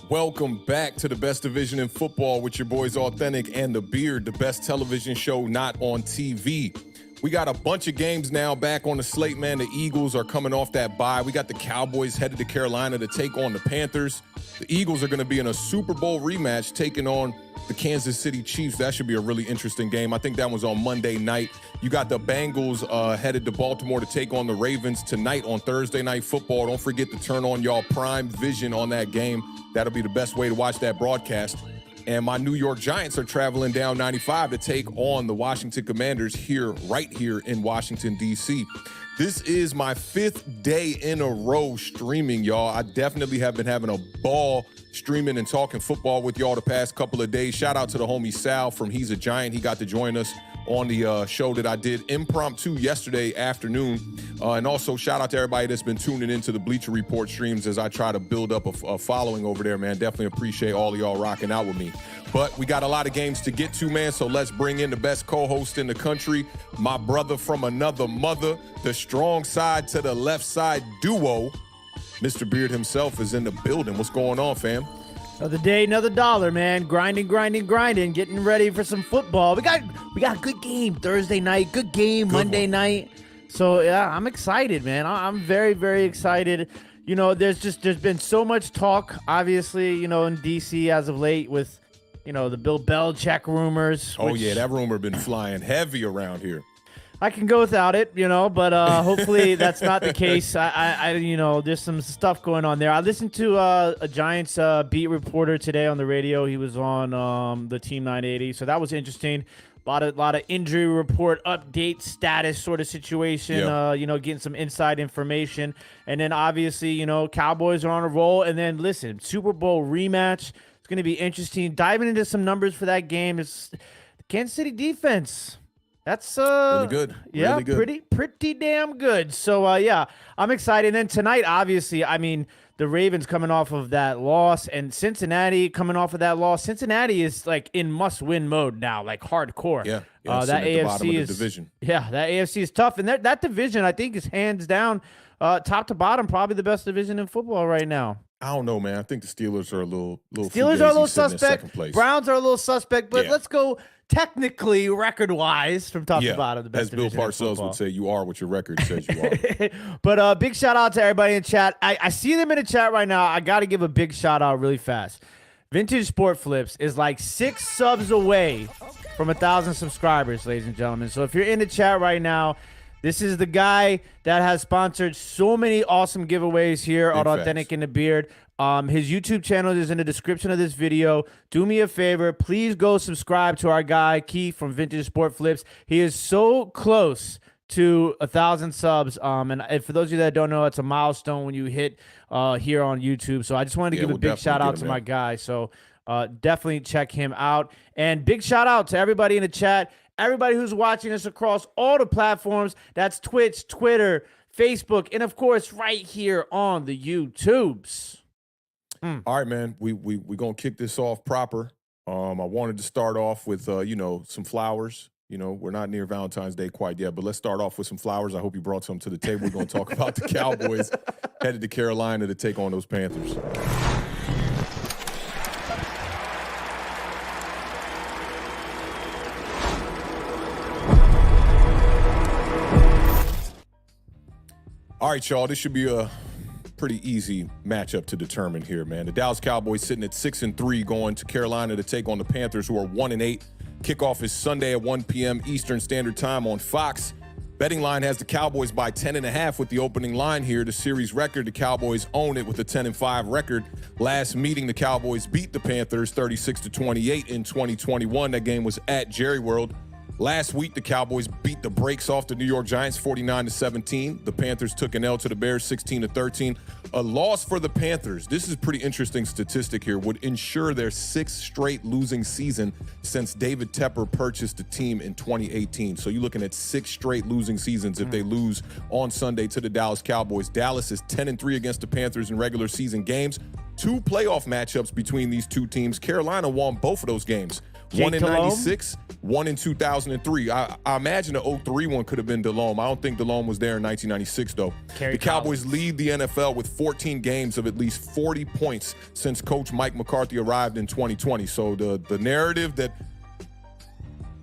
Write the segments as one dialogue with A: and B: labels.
A: Welcome back to the best division in football with your boys Awthentik and The Beard, the best television show not on TV. We got a bunch of games now back on the slate, man. The Eagles are coming off that bye. We got the Cowboys headed to Carolina to take on the Panthers. The Eagles are going to be in a Super Bowl rematch taking on the Kansas City Chiefs. That should be a really interesting game. I think that one's on Monday night. You got the Bengals headed to Baltimore to take on the Ravens tonight on Thursday Night Football. Don't forget to turn on y'all Prime Vision on that game. That'll be the best way to watch that broadcast. And my New York Giants are traveling down 95 to take on the Washington Commanders right here in Washington, D.C. This is my 5th day in a row streaming, y'all. I definitely have been having a ball streaming and talking football with y'all the past couple of days. Shout out to the homie Sal from He's a Giant. He got to join us on the show that I did impromptu yesterday afternoon. And also shout out to everybody that's been tuning into the Bleacher Report streams as I try to build up a following over there, man. Definitely appreciate all of y'all rocking out with me. But we got a lot of games to get to, man, so let's bring in the best co-host in the country, my brother from another mother, the strong side to the left side duo. Mr. Beard himself is in the building. What's going on, fam?
B: Another day, another dollar, man. Grinding, getting ready for some football. We got a good game Thursday night, good game Monday night. So, yeah, I'm excited, man. I'm very, very excited. You know, there's been so much talk, obviously, you know, in D.C. as of late with, you know, the Bill Belichick rumors.
A: Oh, yeah, that rumor been flying heavy around here.
B: I can go without it, you know, but hopefully that's not the case. I you know, there's some stuff going on there. I listened to a Giants beat reporter today on the radio. He was on the Team 980, so that was interesting. A lot of injury report update status sort of situation.
A: Yep.
B: You know, getting some inside information, and then obviously, you know, Cowboys are on a roll. And then listen, Super Bowl rematch. It's going to be interesting. Diving into some numbers for that game is the Kansas City defense. That's
A: really good.
B: Yeah,
A: really good.
B: pretty damn good. So yeah, I'm excited. And then tonight, obviously, I mean, the Ravens coming off of that loss, and Cincinnati coming off of that loss. Cincinnati is like in must-win mode now, like hardcore.
A: Yeah,
B: that AFC is
A: division.
B: Yeah, that AFC is tough, and that division I think is hands down, top to bottom, probably the best division in football right now.
A: I don't know, man. I think the Steelers are a little
B: Steelers are a little suspect.
A: Place.
B: Browns are a little suspect, but let's go technically record-wise from top to bottom. The best
A: as Bill Parcells would say, you are what your record says you are.
B: But big shout-out to everybody in chat. I see them in the chat right now. I got to give a big shout-out really fast. Vintage Sport Flips is like 6 subs away from 1,000 subscribers, ladies and gentlemen. So if you're in the chat right now, this is the guy that has sponsored so many awesome giveaways here on Awthentik and the Beard. His YouTube channel is in the description of this video. Do me a favor. Please go subscribe to our guy, Keith from Vintage Sport Flips. He is so close to 1,000 subs. And for those of you that don't know, it's a milestone when you hit here on YouTube. So I just wanted to give a big shout out to my guy. So definitely check him out. And big shout out to everybody in the chat. Everybody who's watching us across all the platforms. That's Twitch, Twitter, Facebook, and, of course, right here on the YouTubes.
A: All right, man. We going to kick this off proper. I wanted to start off with, you know, some flowers. You know, we're not near Valentine's Day quite yet, but let's start off with some flowers. I hope you brought some to the table. We're going to talk about the Cowboys headed to Carolina to take on those Panthers. All right, y'all, this should be a pretty easy matchup to determine here, man. The Dallas Cowboys sitting at 6-3 going to Carolina to take on the Panthers, who are 1-8. Kickoff is Sunday at 1 p.m. Eastern Standard Time on Fox. Betting line has the Cowboys by 10.5 with the opening line here. The series record, the Cowboys own it with a 10-5 record. Last meeting, the Cowboys beat the Panthers 36-28 in 2021. That game was at Jerry World. Last week, the Cowboys beat the brakes off the New York Giants 49-17. The Panthers took an L to the Bears 16-13. A loss for the Panthers, this is a pretty interesting statistic here, would ensure their 6th straight losing season since David Tepper purchased the team in 2018. So you're looking at 6 straight losing seasons if they lose on Sunday to the Dallas Cowboys. Dallas is 10-3 against the Panthers in regular season games. 2 playoff matchups between these two teams. Carolina won both of those games.
B: Jake
A: 1-96, one in 2003. I imagine the 03 one could have been Delhomme. I don't think Delhomme was there in 1996, though. The Cowboys lead the NFL with 14 games of at least 40 points since Coach Mike McCarthy arrived in 2020. So the narrative that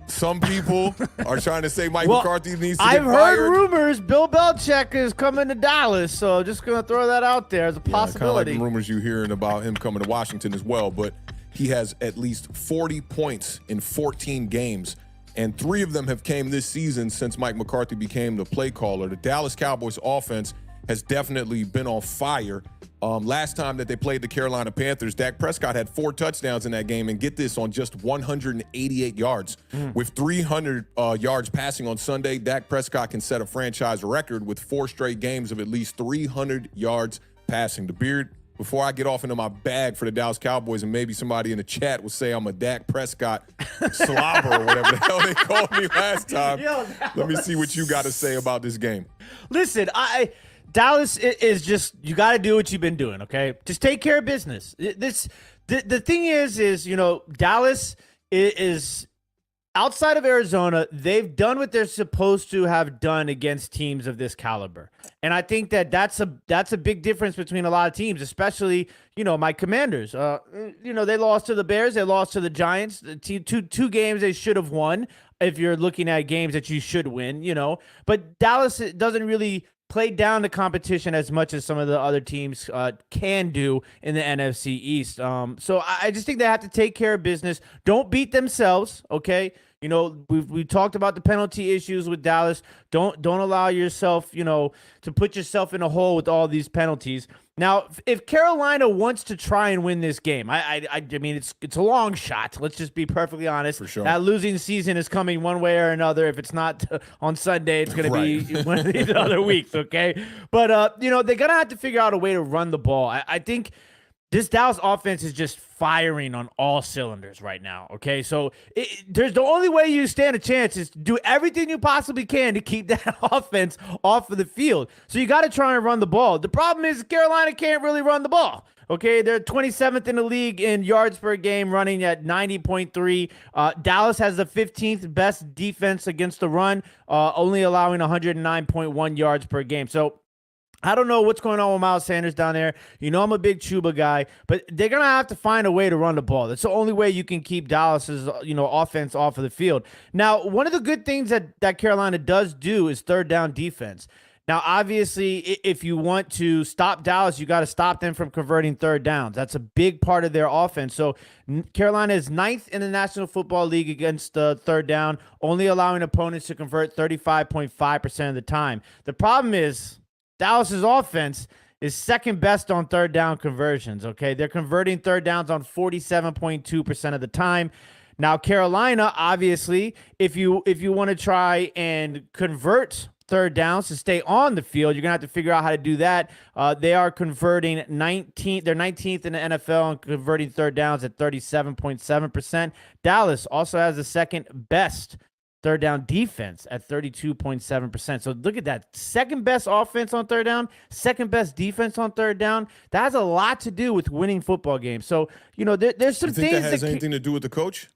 A: some people are trying to say Mike McCarthy needs to get fired.
B: I've heard rumors Bill Belichick is coming to Dallas, so just going to throw that out there as a possibility.
A: Kind of like the rumors you're hearing about him coming to Washington as well, but he has at least 40 points in 14 games, and 3 of them have came this season since Mike McCarthy became the play caller. The Dallas Cowboys offense has definitely been on fire. Last time that they played the Carolina Panthers, Dak Prescott had 4 touchdowns in that game, and get this, on just 188 yards. With 300 yards passing on Sunday, Dak Prescott can set a franchise record with 4 straight games of at least 300 yards passing. The Beard, before I get off into my bag for the Dallas Cowboys, and maybe somebody in the chat will say I'm a Dak Prescott slobber or whatever the hell they called me last time. Let me see what you got to say about this game.
B: Listen, Dallas is just, you got to do what you've been doing, okay? Just take care of business. The thing is, you know, Dallas is outside of Arizona, they've done what they're supposed to have done against teams of this caliber. And I think that's a big difference between a lot of teams, especially, you know, my Commanders. You know, they lost to the Bears, they lost to the Giants. Two games they should have won if you're looking at games that you should win, you know. But Dallas doesn't really play down the competition as much as some of the other teams can do in the NFC East. So I just think they have to take care of business. Don't beat themselves, okay? You know, we talked about the penalty issues with Dallas. Don't allow yourself, you know, to put yourself in a hole with all these penalties. Now, if Carolina wants to try and win this game, I mean, it's a long shot. Let's just be perfectly honest.
A: For sure.
B: That losing season is coming one way or another. If it's not on Sunday, it's going to be one of these other weeks, okay? But, you know, they're going to have to figure out a way to run the ball. I think this Dallas offense is just firing on all cylinders right now, okay? So there's the only way you stand a chance is to do everything you possibly can to keep that offense off of the field. So you got to try and run the ball. The problem is Carolina can't really run the ball, okay? They're 27th in the league in yards per game, running at 90.3. Dallas has the 15th best defense against the run, only allowing 109.1 yards per game. So I don't know what's going on with Miles Sanders down there. You know I'm a big Chuba guy, but they're going to have to find a way to run the ball. That's the only way you can keep Dallas's, you know, offense off of the field. Now, one of the good things that Carolina does do is third down defense. Now, obviously, if you want to stop Dallas, you got to stop them from converting third downs. That's a big part of their offense. So Carolina is 9th in the National Football League against the third down, only allowing opponents to convert 35.5% of the time. The problem is Dallas's offense is second best on third down conversions, okay? They're converting third downs on 47.2% of the time. Now, Carolina, obviously, if you want to try and convert third downs to stay on the field, you're going to have to figure out how to do that. They are converting 19th. They're 19th in the NFL and converting third downs at 37.7%. Dallas also has the second best third down defense at 32.7%. So look at that. Second best offense on third down, second best defense on third down. That has a lot to do with winning football games. So, you know, there's some things
A: that has anything to do with the coach?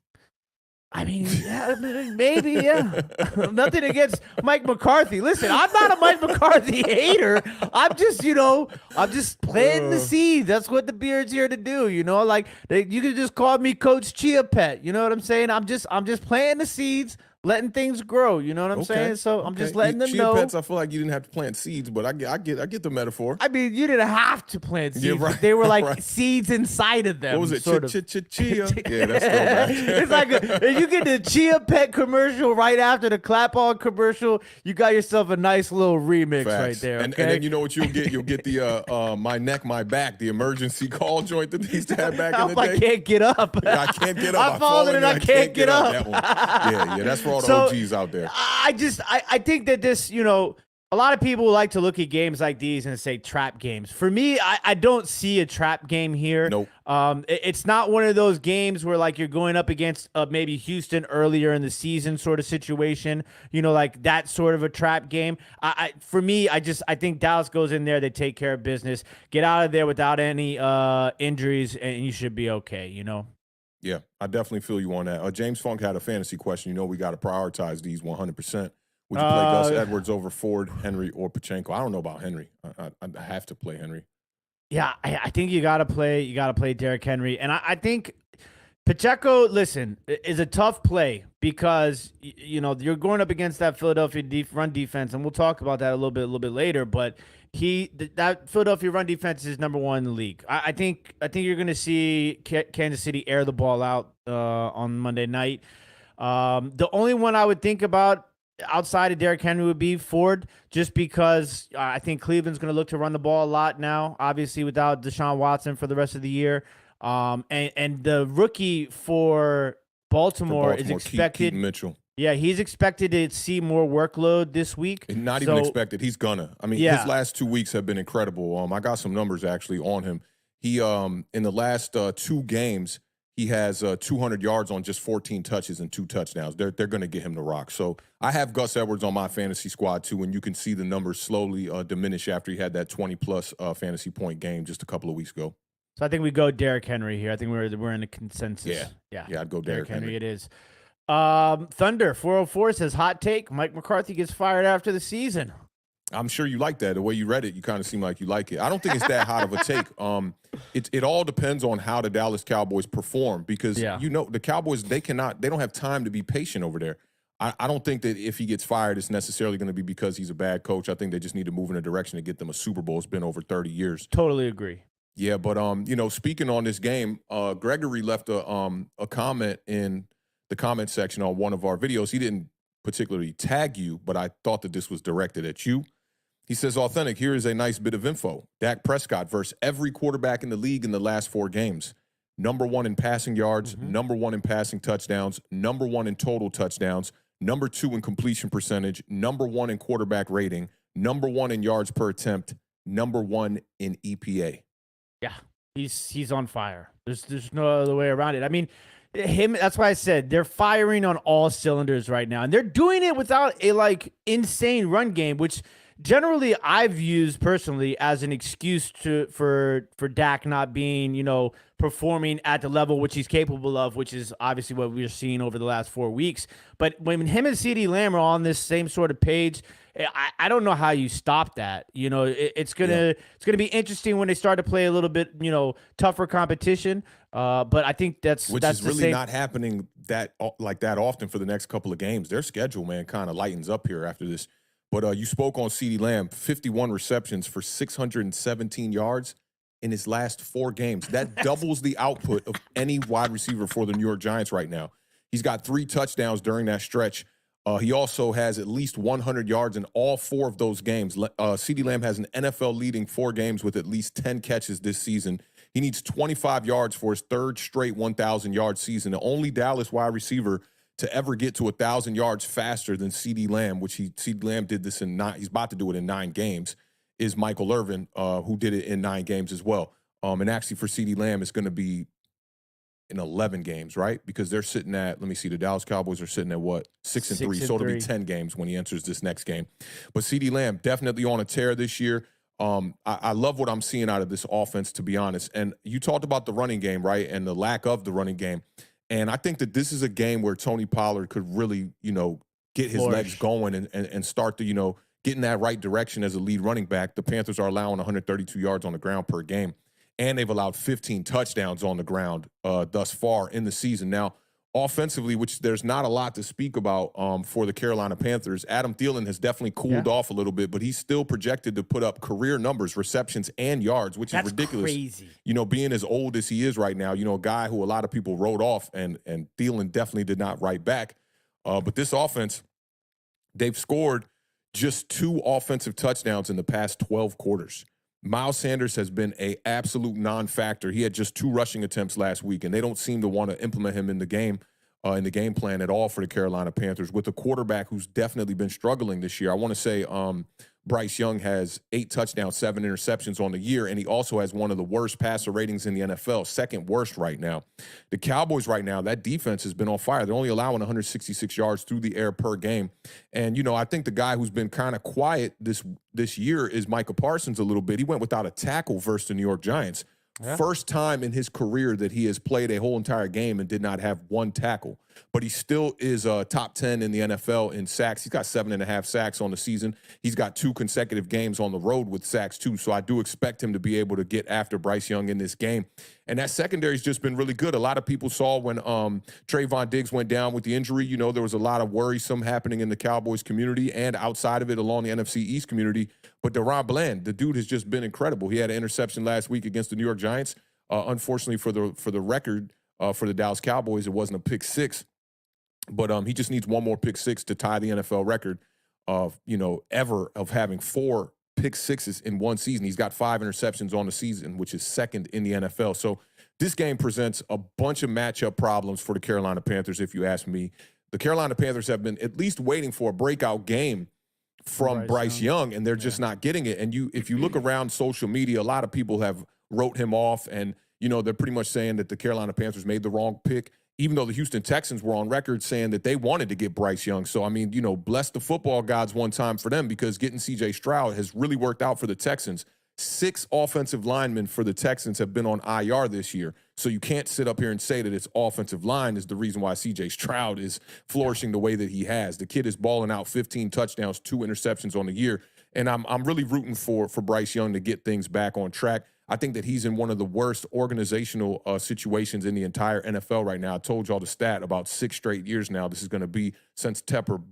B: I mean, yeah, maybe, yeah. Nothing against Mike McCarthy. Listen, I'm not a Mike McCarthy hater. I'm just, you know, I'm just planting the seed. That's what the Beard's here to do, you know? Like, you can just call me Coach Chia Pet. You know what I'm saying? I'm just planting the seeds, letting things grow. You know what I'm saying? So I'm just letting them know.
A: Chia Pets, I feel like you didn't have to plant seeds, but I get the metaphor.
B: I mean, you didn't have to plant seeds.
A: Yeah, right.
B: They were like seeds inside of them.
A: What was it? Chia. Yeah, that's
B: It's like if you get the Chia Pet commercial right after the clap on commercial, you got yourself a nice little remix right there. Okay?
A: And then you know what you'll get? You'll get the my neck, my back, the emergency call joint that they used to have back in the day.
B: I can't get up.
A: I can't get up.
B: I'm falling and I can't get up.
A: That one. Yeah, that's for all the OGs out there.
B: I think that this, you know, a lot of people like to look at games like these and say trap games. For me, I don't see a trap game here.
A: Nope.
B: It's not one of those games where like you're going up against maybe Houston earlier in the season sort of situation, you know, like that sort of a trap game. For me, I think Dallas goes in there, they take care of business, get out of there without any injuries, and you should be okay, you know.
A: Yeah, I definitely feel you on that. James Funk had a fantasy question. You know we got to prioritize these 100%. Would you play Gus Edwards over Ford, Henry, or Pachenko? I don't know about Henry. I have to play Henry.
B: Yeah, I think you gotta play Derrick Henry, and I think Pacheco, listen, is a tough play because you know you're going up against that Philadelphia run defense, and we'll talk about that a little bit later. But that Philadelphia run defense is number one in the league. I think you're going to see Kansas City air the ball out on Monday night. The only one I would think about outside of Derrick Henry would be Ford, just because I think Cleveland's going to look to run the ball a lot now, obviously without Deshaun Watson for the rest of the year. And the rookie for Baltimore is expected.
A: Keaton Mitchell.
B: Yeah, he's expected to see more workload this week.
A: And not even expected. He's gonna. I mean, his last 2 weeks have been incredible. I got some numbers actually on him. He in the last 2 games, he has 200 yards on just 14 touches and 2 touchdowns. They're going to get him to rock. So I have Gus Edwards on my fantasy squad too, and you can see the numbers slowly diminish after he had that 20-plus fantasy point game just a couple of weeks ago.
B: So I think we go Derrick Henry here. I think we're in a consensus.
A: Yeah, I'd go Derrick Henry.
B: It is. Thunder 404 says hot take: Mike McCarthy gets fired after the season.
A: I'm sure you like that. The way you read it, you kind of seem like you like it. I don't think it's that hot of a take. It all depends on how the Dallas Cowboys perform because you know the Cowboys they don't have time to be patient over there. I don't think that if he gets fired, it's necessarily going to be because he's a bad coach. I think they just need to move in a direction to get them a Super Bowl. It's been over 30 years.
B: Totally agree.
A: Yeah, but you know, speaking on this game, Gregory left a comment in the comment section on one of our videos. He didn't particularly tag you, but I thought that this was directed at you. He says, Awthentik, here is a nice bit of info. Dak Prescott versus every quarterback in the league in the last 4 games. Number 1 in passing yards, number 1 in passing touchdowns, number 1 in total touchdowns, number 2 in completion percentage, number 1 in quarterback rating, number 1 in yards per attempt, number 1 in EPA.
B: Yeah, he's on fire. There's no other way around it. I mean, that's why I said they're firing on all cylinders right now, and they're doing it without a insane run game, which generally I've used personally as an excuse for Dak not being, performing at the level which he's capable of, which is obviously what we're seeing over the last 4 weeks. But when him and CeeDee Lamb are on this same sort of page, I don't know how you stop that. It's gonna be interesting when they start to play a little bit, tougher competition. But I think that's
A: really not happening that often for the next couple of games. Their schedule, man, kind of lightens up here after this. But you spoke on CeeDee Lamb, 51 receptions for 617 yards in his last 4 games. That doubles the output of any wide receiver for the New York Giants right now. He's got 3 touchdowns during that stretch. He also has at least 100 yards in all 4 of those games. CeeDee Lamb has an NFL-leading 4 games with at least 10 catches this season. He needs 25 yards for his 3rd straight 1,000-yard season. The only Dallas wide receiver to ever get to 1,000 yards faster than CeeDee Lamb, which CeeDee Lamb did this in 9. He's about to do it in 9 games. Is Michael Irvin, who did it in 9 games as well. And actually, for CeeDee Lamb, it's going to be in 11 games, right? Because they're sitting at, let me see, the Dallas Cowboys are sitting at what? 6-3. So it'll be 10 games when he enters this next game. But CeeDee Lamb definitely on a tear this year. I love what I'm seeing out of this offense, to be honest. And you talked about the running game, right? And the lack of the running game. And I think that this is a game where Tony Pollard could really, get his legs going and start to, get in that right direction as a lead running back. The Panthers are allowing 132 yards on the ground per game. And they've allowed 15 touchdowns on the ground thus far in the season. Now, offensively, which there's not a lot to speak about for the Carolina Panthers, Adam Thielen has definitely cooled off a little bit, but he's still projected to put up career numbers, receptions, and yards, which is ridiculous.
B: Crazy.
A: Being as old as he is right now, a guy who a lot of people wrote off, and Thielen definitely did not write back. But this offense, they've scored just 2 offensive touchdowns in the past 12 quarters. Miles Sanders has been an absolute non-factor. He had just 2 rushing attempts last week, and they don't seem to want to implement him in the game plan at all for the Carolina Panthers, with a quarterback who's definitely been struggling this year. I want to say Bryce Young has 8 touchdowns, 7 interceptions on the year, and he also has one of the worst passer ratings in the NFL, 2nd worst right now. The Cowboys right now, that defense has been on fire. They're only allowing 166 yards through the air per game. And, I think the guy who's been kind of quiet this year is Micah Parsons a little bit. He went without a tackle versus the New York Giants.
B: Yeah.
A: First time in his career that he has played a whole entire game and did not have one tackle. But he still is top 10 in the NFL in sacks. He's got 7.5 sacks on the season. He's got 2 consecutive games on the road with sacks, too. So I do expect him to be able to get after Bryce Young in this game. And that secondary's just been really good. A lot of people saw when Trayvon Diggs went down with the injury, you know, there was a lot of worrisome happening in the Cowboys community and outside of it along the NFC East community. But Deron Bland, the dude has just been incredible. He had an interception last week against the New York Giants. Unfortunately for the record, for the Dallas Cowboys, it wasn't a pick six. But he just needs one more pick six to tie the NFL record of, ever of having 4 pick sixes in one season. He's got 5 interceptions on the season, which is second in the NFL. So this game presents a bunch of matchup problems for the Carolina Panthers, if you ask me. The Carolina Panthers have been at least waiting for a breakout game from Bryce Young, and they're just not getting it. And if you look around social media, a lot of people have wrote him off, and, they're pretty much saying that the Carolina Panthers made the wrong pick, even though the Houston Texans were on record saying that they wanted to get Bryce Young. So, I mean, bless the football gods one time for them, because getting C.J. Stroud has really worked out for the Texans. 6 offensive linemen for the Texans have been on IR this year. So you can't sit up here and say that it's offensive line is the reason why C.J. Stroud is flourishing the way that he has. The kid is balling out, 15 touchdowns, 2 interceptions on the year. And I'm really rooting for Bryce Young to get things back on track. I think that he's in one of the worst organizational situations in the entire NFL right now. I told y'all the stat about 6 straight years now. This is going to be since Tepper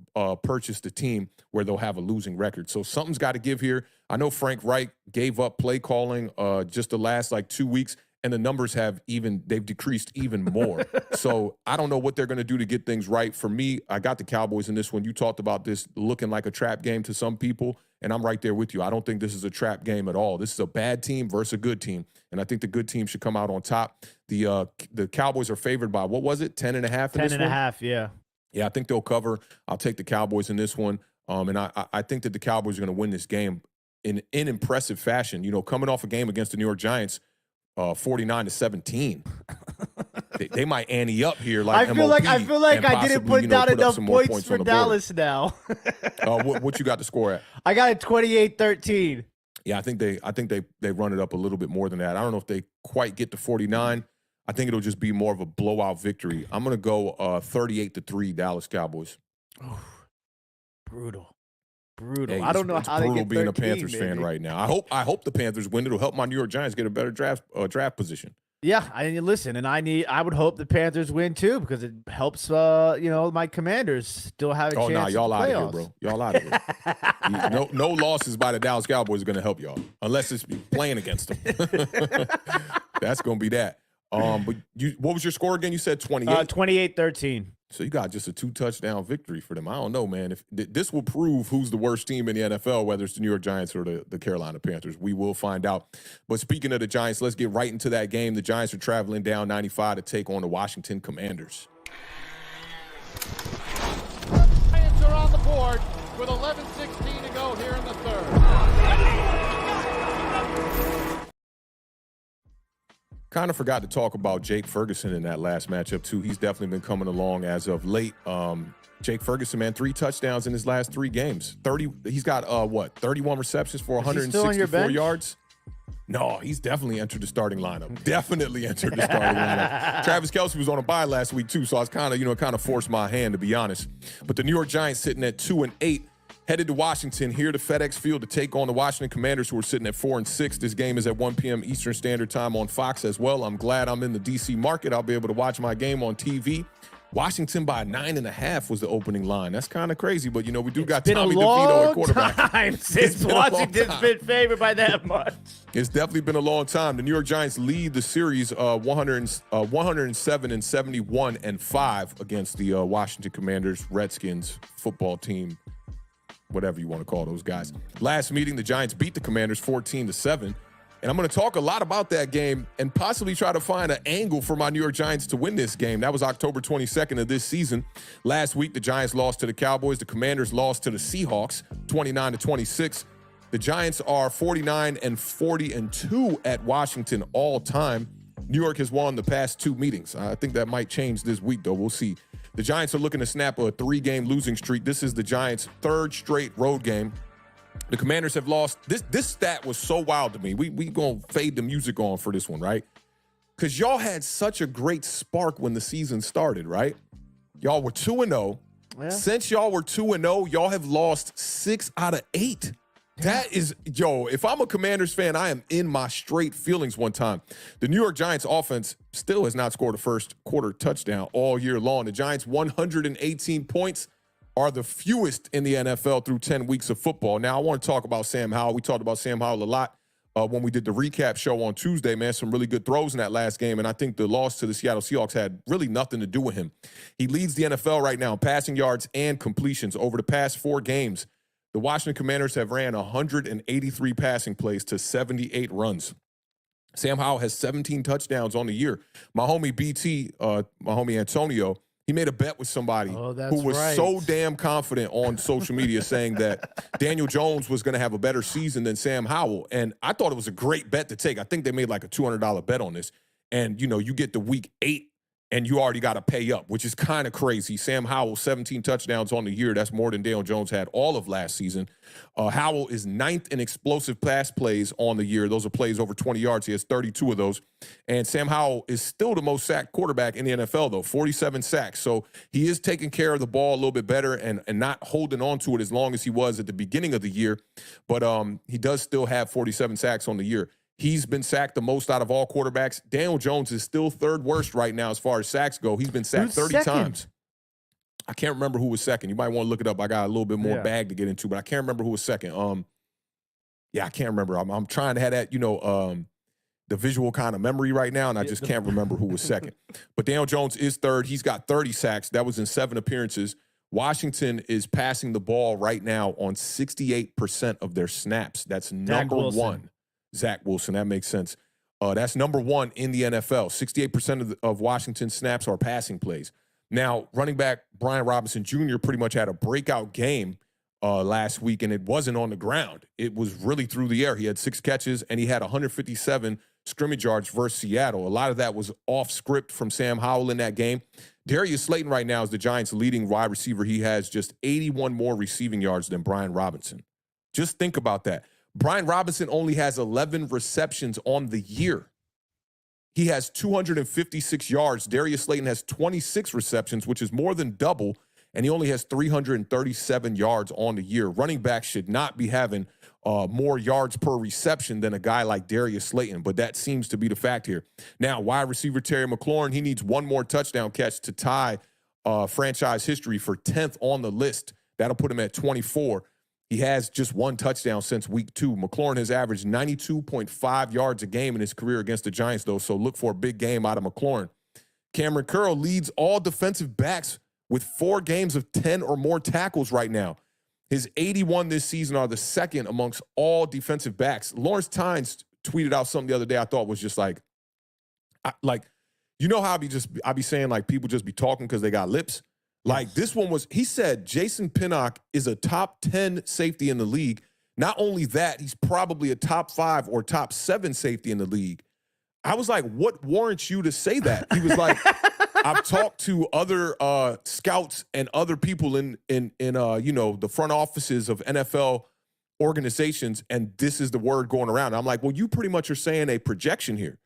A: purchased a team where they'll have a losing record. So something's got to give here. I know Frank Reich gave up play calling just the last 2 weeks, and the numbers they've decreased even more. So I don't know what they're going to do to get things right. For me, I got the Cowboys in this one. You talked about this looking like a trap game to some people, and I'm right there with you. I don't think this is a trap game at all. This is a bad team versus a good team, and I think the good team should come out on top. The Cowboys are favored by, what was it, 10.5 in this one?
B: 10.5, yeah.
A: Yeah, I think they'll cover. I'll take the Cowboys in this one, and I think that the Cowboys are going to win this game in impressive fashion. Coming off a game against the New York Giants, 49-17. They might ante up here.
B: I feel like I didn't put down enough points for Dallas now.
A: What you got the score at?
B: I got it 28-13.
A: Yeah, I think they run it up a little bit more than that. I don't know if they quite get to 49. I think it'll just be more of a blowout victory. I'm gonna go 38-3 Dallas Cowboys.
B: Oh, brutal.
A: Hey,
B: I don't know how they get 13,
A: being a Panthers fan right now. I hope the Panthers win. It'll help my New York Giants get a better draft position.
B: Yeah, listen, and I would hope the Panthers win too, because it helps my Commanders still have a chance. Oh no,
A: y'all out of here, bro. Y'all out of here. No losses by the Dallas Cowboys are gonna help y'all, unless it's playing against them. That's gonna be that. But what was your score again? You said 28.
B: 28-13.
A: So you got just a 2-touchdown victory for them. I don't know, man. If this will prove who's the worst team in the NFL, whether it's the New York Giants or the Carolina Panthers. We will find out. But speaking of the Giants, let's get right into that game. The Giants are traveling down 95 to take on the Washington Commanders.
C: Giants are on the board with 11:16 to go here in the third.
A: Kind of forgot to talk about Jake Ferguson in that last matchup, too. He's definitely been coming along as of late. Jake Ferguson, man, 3 touchdowns in his last 3 games. He's got, 31 receptions for 164 yards? No, he's definitely entered the starting lineup. Definitely entered the starting lineup. Travis Kelce was on a bye last week, too, so I was kind of forced my hand, to be honest. But the New York Giants sitting at 2-8. Headed to Washington here to FedEx Field to take on the Washington Commanders, who are sitting at 4-6. This game is at 1 p.m. Eastern Standard Time on Fox as well. I'm glad I'm in the D.C. market. I'll be able to watch my game on TV. Washington by 9.5 was the opening line. That's kind of crazy, but we do got Tommy DeVito at quarterback.
B: Time since Washington's been favored by that much.
A: It's definitely been a long time. The New York Giants lead the series 107-71-5 against the Washington Commanders, Redskins football team. Whatever you want to call those guys. Last meeting, the Giants beat the Commanders 14-7. And I'm going to talk a lot about that game and possibly try to find an angle for my New York Giants to win this game. That was October 22nd of this season. Last week, the Giants lost to the Cowboys. The Commanders lost to the Seahawks 29-26. The Giants are 49-40-2 at Washington all time. New York has won the past 2 meetings. I think that might change this week, though. We'll see. The Giants are looking to snap a 3-game losing streak. This is the Giants' 3rd straight road game. The Commanders have lost. This stat was so wild to me. We going to fade the music on for this one, right? Because y'all had such a great spark when the season started, right? Y'all were 2-0.
B: Yeah.
A: Since y'all were 2-0, y'all have lost 6 out of 8. That is, if I'm a Commanders fan, I am in my straight feelings one time. The New York Giants offense still has not scored a first quarter touchdown all year long. The Giants' 118 points are the fewest in the NFL through 10 weeks of football. Now, I want to talk about Sam Howell. We talked about Sam Howell a lot when we did the recap show on Tuesday, man. Some really good throws in that last game, and I think the loss to the Seattle Seahawks had really nothing to do with him. He leads the NFL right now in passing yards and completions. Over the past 4 games, the Washington Commanders have ran 183 passing plays to 78 runs. Sam Howell has 17 touchdowns on the year. My homie BT, my homie Antonio, he made a bet with somebody who was so damn confident on social media saying that Daniel Jones was going to have a better season than Sam Howell. And I thought it was a great bet to take. I think they made like a $200 bet on this. And, you get to week 8 and you already got to pay up, which is kind of crazy. Sam Howell, 17 touchdowns on the year. That's more than Daniel Jones had all of last season. Howell is 9th in explosive pass plays on the year. Those are plays over 20 yards. He has 32 of those. And Sam Howell is still the most sacked quarterback in the NFL, though, 47 sacks. So he is taking care of the ball a little bit better and not holding on to it as long as he was at the beginning of the year. But he does still have 47 sacks on the year. He's been sacked the most out of all quarterbacks. Daniel Jones is still 3rd worst right now as far as sacks go. He's been sacked 30 times. I can't remember who was second. You might want to look it up. I got a little bit more bag to get into, but I can't remember who was second. I can't remember. I'm trying to have that, the visual kind of memory right now, and I just can't remember who was second. But Daniel Jones is 3rd. He's got 30 sacks. That was in 7 appearances. Washington is passing the ball right now on 68% of their snaps. That's number 1. Zach Wilson, that makes sense. That's number 1 in the NFL. 68% of Washington's snaps are passing plays. Now, running back Brian Robinson Jr. pretty much had a breakout game last week, and it wasn't on the ground. It was really through the air. He had 6 catches, and he had 157 scrimmage yards versus Seattle. A lot of that was off script from Sam Howell in that game. Darius Slayton right now is the Giants' leading wide receiver. He has just 81 more receiving yards than Brian Robinson. Just think about that. Brian Robinson only has 11 receptions on the year. He has 256 yards. Darius Slayton has 26 receptions, which is more than double, and he only has 337 yards on the year. Running backs should not be having more yards per reception than a guy like Darius Slayton, but that seems to be the fact here. Now, wide receiver Terry McLaurin, he needs 1 more touchdown catch to tie franchise history for 10th on the list. That'll put him at 24. He has just 1 touchdown since week 2. McLaurin has averaged 92.5 yards a game in his career against the Giants, though, so look for a big game out of McLaurin. Cameron Curl leads all defensive backs with 4 games of 10 or more tackles right now. His 81 this season are the 2nd amongst all defensive backs. Lawrence Tynes tweeted out something the other day I thought was just like, how I be saying, like, people just be talking because they got lips? Like, this one was, he said Jason Pinnock is a top 10 safety in the league. Not only that, he's probably a top 5 or top 7 safety in the league. I was like, what warrants you to say that? He was like, I've talked to other scouts and other people in the front offices of NFL organizations, and this is the word going around. I'm like, well, you pretty much are saying a projection here.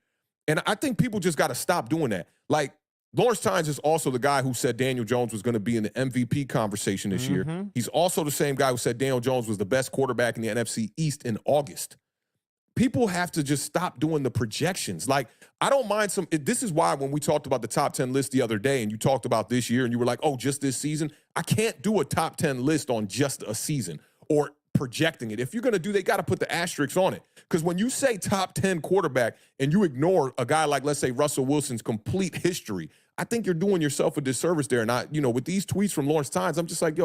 A: And I think people just got to stop doing that. Like, Lawrence Tynes is also the guy who said Daniel Jones was going to be in the MVP conversation this year. He's also the same guy who said Daniel Jones was the best quarterback in the NFC East in August. People have to just stop doing the projections. Like, I don't mind this is why when we talked about the top 10 list the other day and you talked about this year and you were like, oh, just this season, I can't do a top 10 list on just a season or projecting it. If you're going to do, they got to put the asterisks on it. Because when you say top 10 quarterback and you ignore a guy like, let's say, Russell Wilson's complete history, I think you're doing yourself a disservice there. And with these tweets from Lawrence Tynes, I'm just like,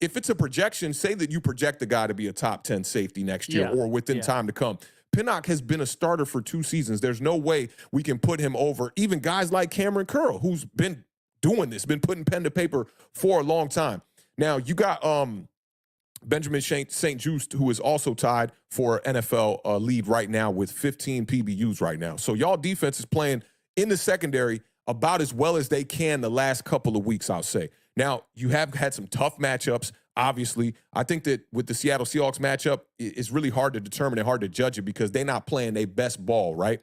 A: if it's a projection, say that you project the guy to be a top 10 safety next year or within time to come. Pinnock has been a starter for 2 seasons. There's no way we can put him over even guys like Cameron Curl, who's been doing this, been putting pen to paper for a long time. Now, you got Benjamin St-Juste, who is also tied for NFL lead right now with 15 PBUs right now. So y'all defense is playing in the secondary about as well as they can the last couple of weeks, I'll say. Now, you have had some tough matchups. obviously. I think that with the Seattle Seahawks matchup, it's really hard to determine and hard to judge it because they're not playing their best ball, right?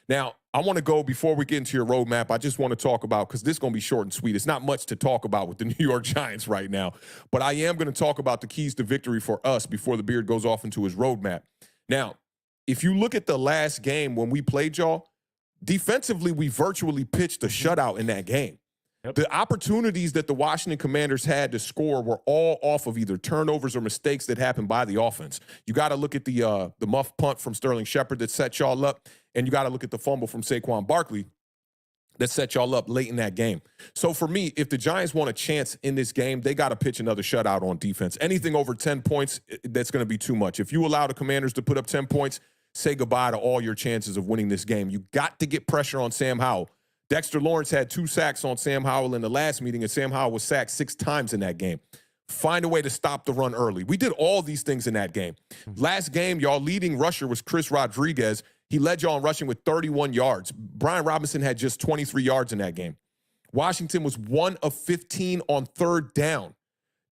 A: Now, I want to go, before we get into your roadmap, I just want to talk about, because this is going to be short and sweet. It's not much to talk about with the New York Giants right now, but I am going to talk about the keys to victory for us before the Beard goes off into his roadmap. Now, if you look at the last game when we played y'all, defensively, we virtually pitched a shutout in that game. Yep. The opportunities that the Washington Commanders had to score were all off of either turnovers or mistakes that happened by the offense. You got to look at the muff punt from Sterling Shepard that set y'all up, and you got to look at the fumble from Saquon Barkley that set y'all up late in that game. So for me, if the Giants want a chance in this game, they got to pitch another shutout on defense. Anything over 10 points, that's going to be too much. If you allow the Commanders to put up 10 points, say goodbye to all your chances of winning this game. You got to get pressure on Sam Howell. Dexter Lawrence had 2 sacks on Sam Howell in the last meeting, and Sam Howell was sacked 6 times in that game. Find a way to stop the run early. We did all these things in that game. Last game, y'all leading rusher was Chris Rodriguez. He led y'all in rushing with 31 yards. Brian Robinson had just 23 yards in that game. Washington was 1 of 15 on third down.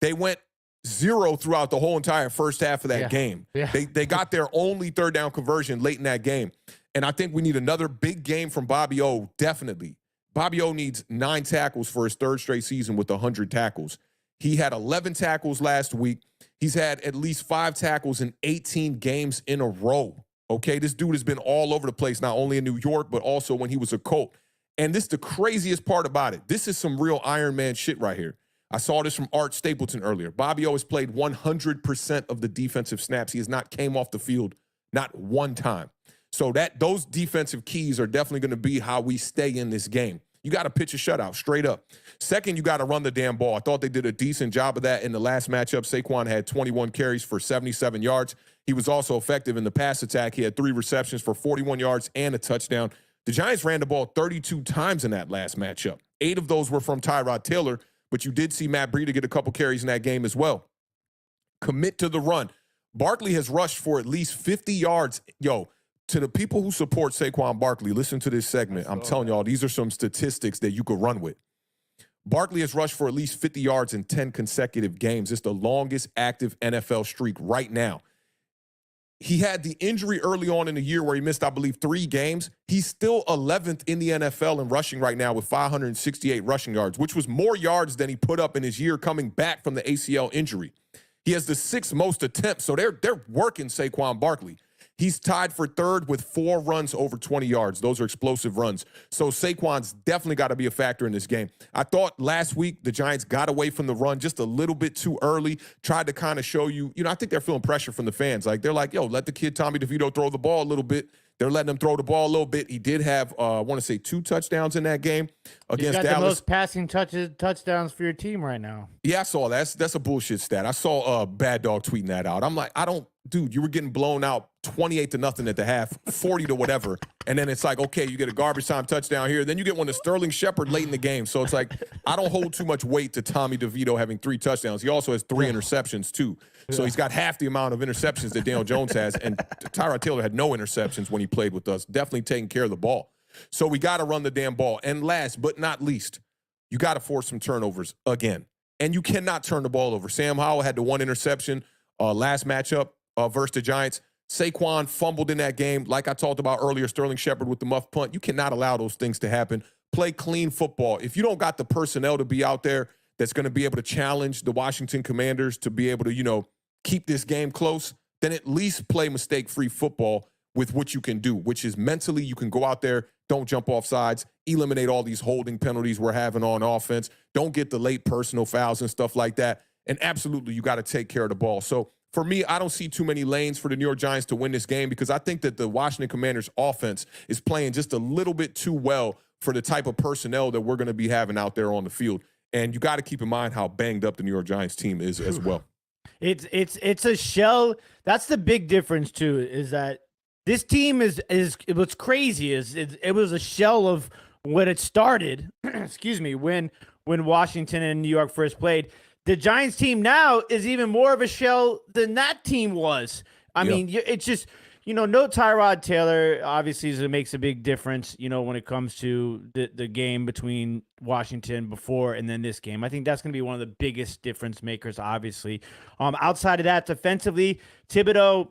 A: They went 0 throughout the whole entire first half of that game. Yeah. They got their only third down conversion late in that game. And I think we need another big game from Bobby O, definitely. Bobby O needs 9 tackles for his 3rd straight season with 100 tackles. He had 11 tackles last week. He's had at least 5 tackles in 18 games in a row. Okay, this dude has been all over the place, not only in New York, but also when he was a Colt. And this is the craziest part about it. This is some real Iron Man shit right here. I saw this from Art Stapleton earlier. Bobby O has played 100% of the defensive snaps. He has not came off the field not one time. So those defensive keys are definitely going to be how we stay in this game. You got to pitch a shutout straight up. Second, you got to run the damn ball. I thought they did a decent job of that in the last matchup. Saquon had 21 carries for 77 yards. He was also effective in the pass attack. He had 3 receptions for 41 yards and a touchdown. The Giants ran the ball 32 times in that last matchup. 8 of those were from Tyrod Taylor, but you did see Matt Breida get a couple carries in that game as well. Commit to the run. Barkley has rushed for at least 50 yards. Yo, to the people who support Saquon Barkley, listen to this segment. I'm telling y'all, these are some statistics that you could run with. Barkley has rushed for at least 50 yards in 10 consecutive games. It's the longest active NFL streak right now. He had the injury early on in the year where he missed, I believe, 3 games. He's still 11th in the NFL in rushing right now with 568 rushing yards, which was more yards than he put up in his year coming back from the ACL injury. He has the 6th most attempts, so they're working Saquon Barkley. He's tied for 3rd with 4 runs over 20 yards. Those are explosive runs. So Saquon's definitely got to be a factor in this game. I thought last week the Giants got away from the run just a little bit too early, tried to kind of show you, I think they're feeling pressure from the fans. Like, they're like, yo, let the kid Tommy DeVito throw the ball a little bit. They're letting him throw the ball a little bit. He did have, I want to say, 2 touchdowns in that game against Dallas.
B: He's got the most passing touchdowns for your team right now.
A: Yeah, I saw that. That's a bullshit stat. I saw Bad Dog tweeting that out. I'm like, dude, you were getting blown out 28-0 at the half, 40 to whatever. And then it's like, okay, you get a garbage time touchdown here. Then you get one to Sterling Shepard late in the game. So it's like, I don't hold too much weight to Tommy DeVito having 3 touchdowns. He also has 3 interceptions too. So he's got half the amount of interceptions that Daniel Jones has. And Tyrod Taylor had no interceptions when he played with us. Definitely taking care of the ball. So we got to run the damn ball. And last but not least, you got to force some turnovers again. And you cannot turn the ball over. Sam Howell had the 1 interception last matchup versus the Giants. Saquon fumbled in that game. Like I talked about earlier, Sterling Shepard with the muff punt. You cannot allow those things to happen. Play clean football. If you don't got the personnel to be out there that's going to be able to challenge the Washington Commanders to be able to, keep this game close, then at least play mistake-free football with what you can do, which is mentally you can go out there, don't jump off sides, eliminate all these holding penalties we're having on offense, don't get the late personal fouls and stuff like that, and absolutely you got to take care of the ball. So for me, I don't see too many lanes for the New York Giants to win this game because I think that the Washington Commanders offense is playing just a little bit too well for the type of personnel that we're going to be having out there on the field. And you got to keep in mind how banged up the New York Giants team is as well.
B: It's a shell. That's the big difference too, is that this team is what's crazy is it was a shell of when it started, excuse me, when Washington and New York first played. The Giants team now is even more of a shell than that team was. I mean, it's just no Tyrod Taylor obviously makes a big difference, when it comes to the game between Washington before and then this game. I think that's going to be one of the biggest difference makers, obviously. Outside of that, defensively, Thibodeau,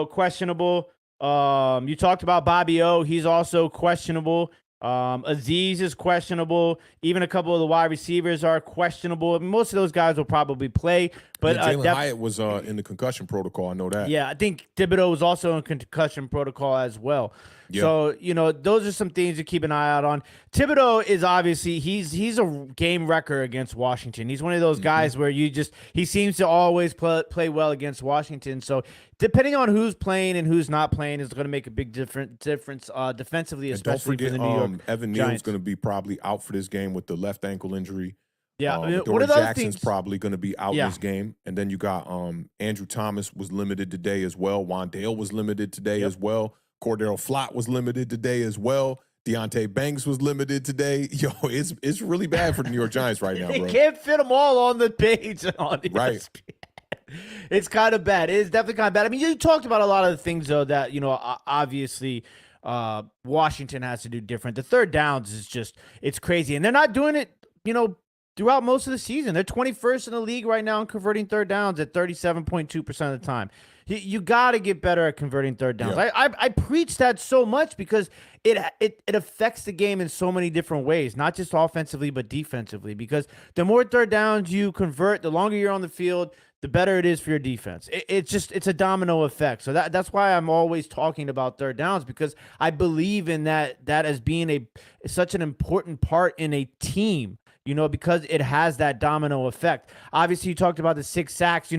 B: questionable. You talked about Bobby O. He's also questionable. Aziz is questionable. Even a couple of the wide receivers are questionable. Most of those guys will probably play. But
A: Jalen Hyatt was in the concussion protocol. I know that.
B: Yeah, I think Thibodeau was also in concussion protocol as well. Yep. So, those are some things to keep an eye out on. Thibodeau is obviously, he's a game wrecker against Washington. He's one of those guys where he seems to always play well against Washington. So depending on who's playing and who's not playing is going to make a big difference defensively, especially for the New York
A: Evan Neal's going to be probably out for this game with the left ankle injury.
B: Yeah,
A: Dory Jackson's probably going to be out in this game. And then you got Andrew Thomas was limited today as well. Wandale was limited today as well. Cordero Flott was limited today as well. Deontay Banks was limited today. Yo, it's really bad for the New York Giants right now, bro.
B: They can't fit them all on the page. Right. It's kind of bad. It is definitely kind of bad. I mean, you talked about a lot of the things, though, that, obviously Washington has to do different. The third downs is it's crazy. And they're not doing it, throughout most of the season. They're 21st in the league right now in converting third downs at 37.2% of the time. You got to get better at converting third downs. Yeah. I preach that so much because it affects the game in so many different ways, not just offensively but defensively. Because the more third downs you convert, the longer you're on the field, the better it is for your defense. It's a domino effect. So that's why I'm always talking about third downs, because I believe in that as being such an important part in a team. Because it has that domino effect. Obviously, you talked about the 6 sacks,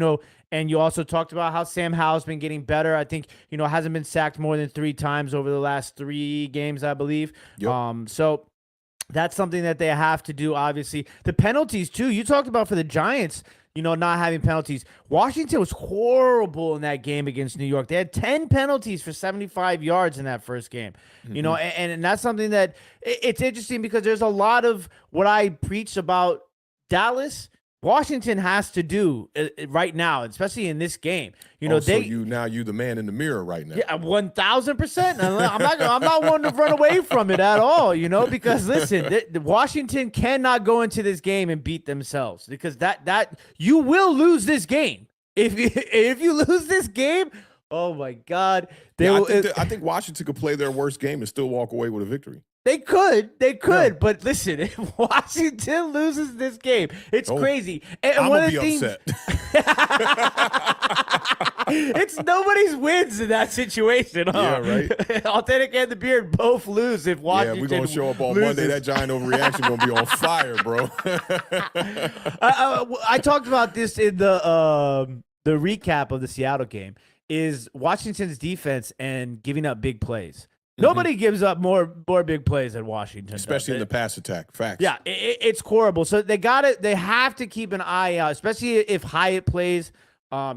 B: and you also talked about how Sam Howell's been getting better. I think, hasn't been sacked more than 3 times over the last 3 games, I believe. Yep. So that's something that they have to do, obviously. The penalties, too. You talked about for the Giants, not having penalties. Washington was horrible in that game against New York. They had 10 penalties for 75 yards in that first game. And that's something that it's interesting because there's a lot of what I preach about Dallas. Washington has to do right now, especially in this game.
A: You the man in the mirror right now.
B: Yeah, 1,000%. I'm not one to run away from it at all. Because listen, Washington cannot go into this game and beat themselves, because that you will lose this game if you lose this game. Oh my God!
A: I think Washington could play their worst game and still walk away with a victory.
B: They could, yeah. But listen, if Washington loses this game, it's crazy. And
A: I'm gonna be upset.
B: It's nobody's wins in that situation, huh?
A: Yeah, right.
B: Awthentik and the Beard both lose if Washington.
A: Yeah, we're gonna show up on Monday. That giant overreaction gonna be on fire, bro.
B: I talked about this in the recap of the Seattle game. Is Washington's defense and giving up big plays. Nobody gives up more big plays than Washington,
A: especially in the pass attack. Facts.
B: Yeah, it's horrible. So they have to keep an eye out, especially if Hyatt plays.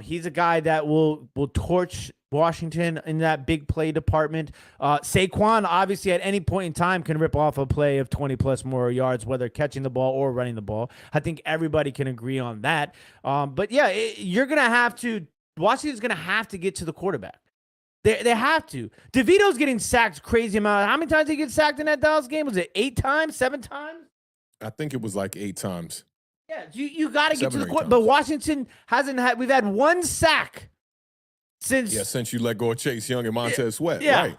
B: He's a guy that will torch Washington in that big play department. Saquon, obviously, at any point in time can rip off a play of 20+ more yards, whether catching the ball or running the ball. I think everybody can agree on that. But yeah, you're gonna have to. Washington's gonna have to get to the quarterback. They have to. DeVito's getting sacked crazy amount. How many times did he get sacked in that Dallas game? Was it 8 times, 7 times?
A: I think it was like 8 times.
B: Yeah, you got to get to the court. But Washington hasn't had. We've had 1 sack since
A: you let go of Chase Young and Montez Sweat.
B: Yeah,
A: right.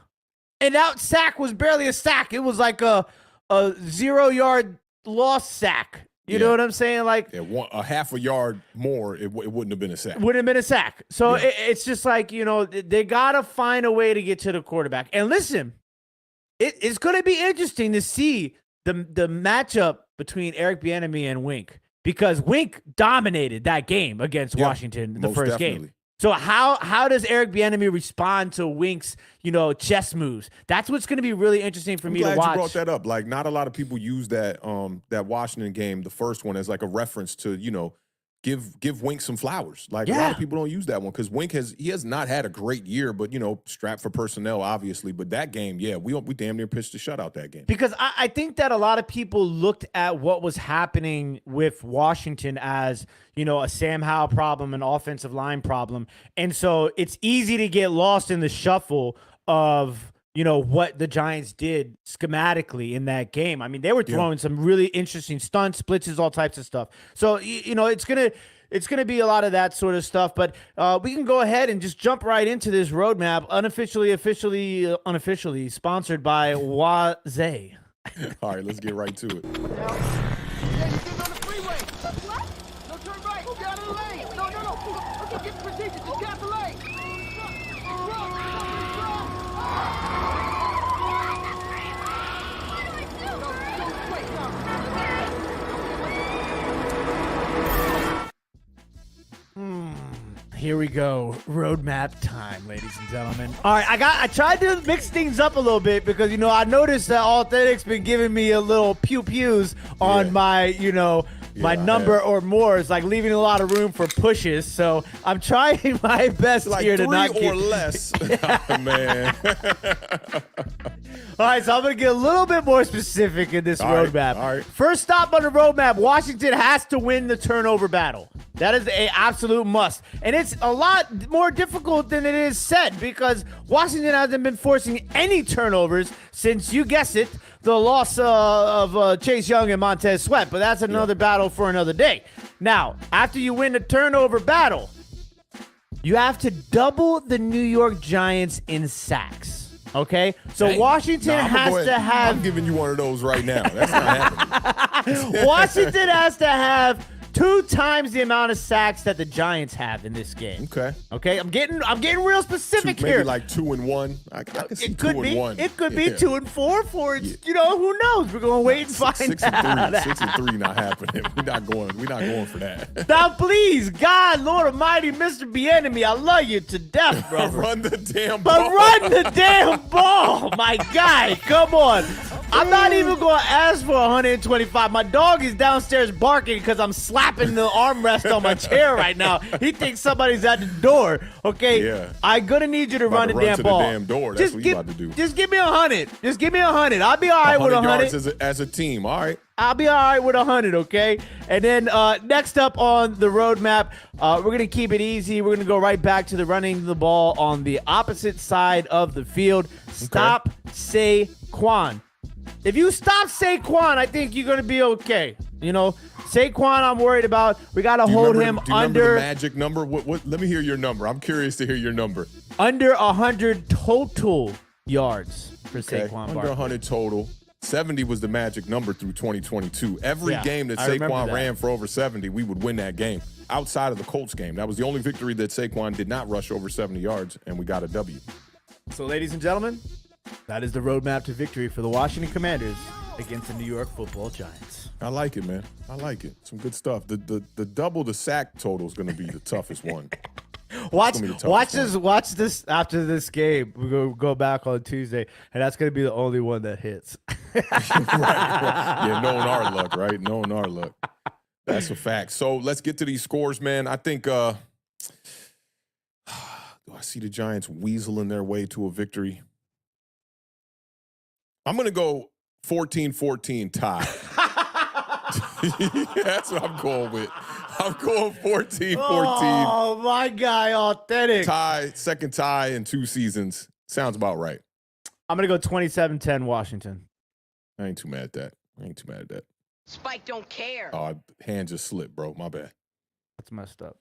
B: And that sack was barely a sack. It was like a 0-yard lost sack. You know what I'm saying? Like
A: a half a yard more, it wouldn't have been a sack.
B: Wouldn't have been a sack. So it's just like, they got to find a way to get to the quarterback. And listen, it's going to be interesting to see the matchup between Eric Bieniemy and Wink, because Wink dominated that game against Washington the first game. So how does Eric Bieniemy respond to Wink's, chess moves? That's what's going to be really interesting for me to watch.
A: You brought that up. Like, not a lot of people use that Washington game, the first one, as like a reference to, give Wink some flowers. Like a lot of people don't use that one because Wink has not had a great year, but strapped for personnel, obviously. But that game, we damn near pitched a shutout that game.
B: Because I think that a lot of people looked at what was happening with Washington as, a Sam Howell problem, an offensive line problem. And so it's easy to get lost in the shuffle of, what the Giants did schematically in that game. I mean, they were throwing some really interesting stunts, blitzes, all types of stuff. So, it's going to be a lot of that sort of stuff, but we can go ahead and just jump right into this roadmap, unofficially sponsored by Waze.
A: All right, let's get right to it.
D: Yeah, you're getting on the freeway. What? No, turn right. Get out of the lane. No. Okay, get in position. Just get out the lane.
B: Here we go. Roadmap time, ladies and gentlemen. All right, I tried to mix things up a little bit because, I noticed that Awthentik's been giving me a little pew-pews on my, my number or more. It's like leaving a lot of room for pushes. So I'm trying my best
A: like
B: here to not
A: get... 3 or less. Oh, man.
B: All right, so I'm going to get a little bit more specific in this roadmap.
A: All right.
B: First stop on the roadmap, Washington has to win the turnover battle. That is an absolute must. And it's a lot more difficult than it is said because Washington hasn't been forcing any turnovers since, you guessed it, the loss of Chase Young and Montez Sweat. But that's another battle for another day. Now, after you win the turnover battle, you have to double the New York Giants in sacks. Okay, so
A: Dang.
B: Washington has to have.
A: I'm giving you one of those right now. That's not happening.
B: Washington has to have 2 times the amount of sacks that the Giants have in this game. Okay. I'm getting real specific here.
A: Maybe like 2 and 1. I can see
B: it could
A: 2
B: be.
A: and 1.
B: It could be 2 and 4 for it. Who knows? We're gonna wait and find
A: 6
B: out.
A: and 3. 6 and 3 not happening. We're not going for that.
B: Now, please, God, Lord Almighty, Mr. Bienemy, I love you to death, brother.
A: Run the damn ball.
B: But run the damn ball, my guy. Come on. I'm not even going to ask for 125. My dog is downstairs barking because I'm slapping the armrest on my chair right now. He thinks somebody's at the door. Okay?
A: Yeah.
B: I'm going to need you to run the damn ball.
A: The damn door. That's what you about to do.
B: Just give me 100. Just give me 100. I'll be all right with 100.
A: yards as a team. All right.
B: I'll be all right with 100, okay? And then next up on the roadmap, we're going to keep it easy. We're going to go right back to the running the ball on the opposite side of the field. Stop Saquon. If you stop Saquon, I think you're going to be okay. Saquon, I'm worried about. We got to hold him under
A: the magic number. What? Let me hear your number. I'm curious to hear your number.
B: Under 100 total yards for Saquon Barkley.
A: Under 100 total. 70 was the magic number through 2022. Every game that Saquon ran for over 70, we would win that game. Outside of the Colts game, that was the only victory that Saquon did not rush over 70 yards, and we got a W.
B: So, ladies and gentlemen, that is the roadmap to victory for the Washington Commanders against the New York Football Giants.
A: I like it, man. I like it. Some good stuff. The double the sack total is going to be the toughest one.
B: Watch this after this game. We'll go back on Tuesday, and that's going to be the only one that hits.
A: right. Yeah, knowing our luck, right? Knowing our luck. That's a fact. So let's get to these scores, man. I think do I see the Giants weaseling their way to a victory? I'm going to go 14-14 tie. That's what I'm going with. I'm going 14-14.
B: Oh, my guy, Awthentik.
A: Tie, second tie in 2 seasons. Sounds about right.
B: I'm going to go 27-10 Washington.
A: I ain't too mad at that.
E: Spike don't care.
A: Oh, hand just slipped, bro. My bad.
B: That's messed up.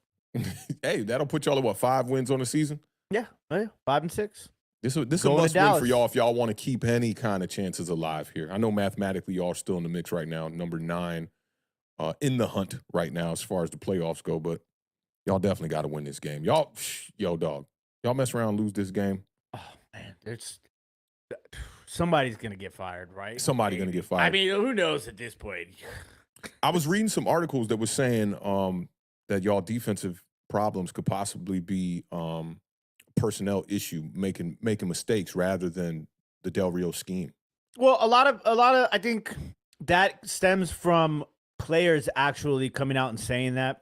A: Hey, that'll put y'all at 5 wins on the season?
B: Yeah. 5 and 6.
A: This is a must win for y'all if y'all want to keep any kind of chances alive here. I know mathematically y'all are still in the mix right now, number 9 in the hunt right now as far as the playoffs go, but y'all definitely got to win this game. Y'all mess around and lose this game.
B: Oh, man. Somebody's going to get fired, right?
A: Somebody's going to get fired.
B: I mean, who knows at this point?
A: I was reading some articles that were saying that y'all defensive problems could possibly be personnel issue, making mistakes rather than the Del Rio scheme.
B: Well, a lot of I think that stems from players actually coming out and saying that.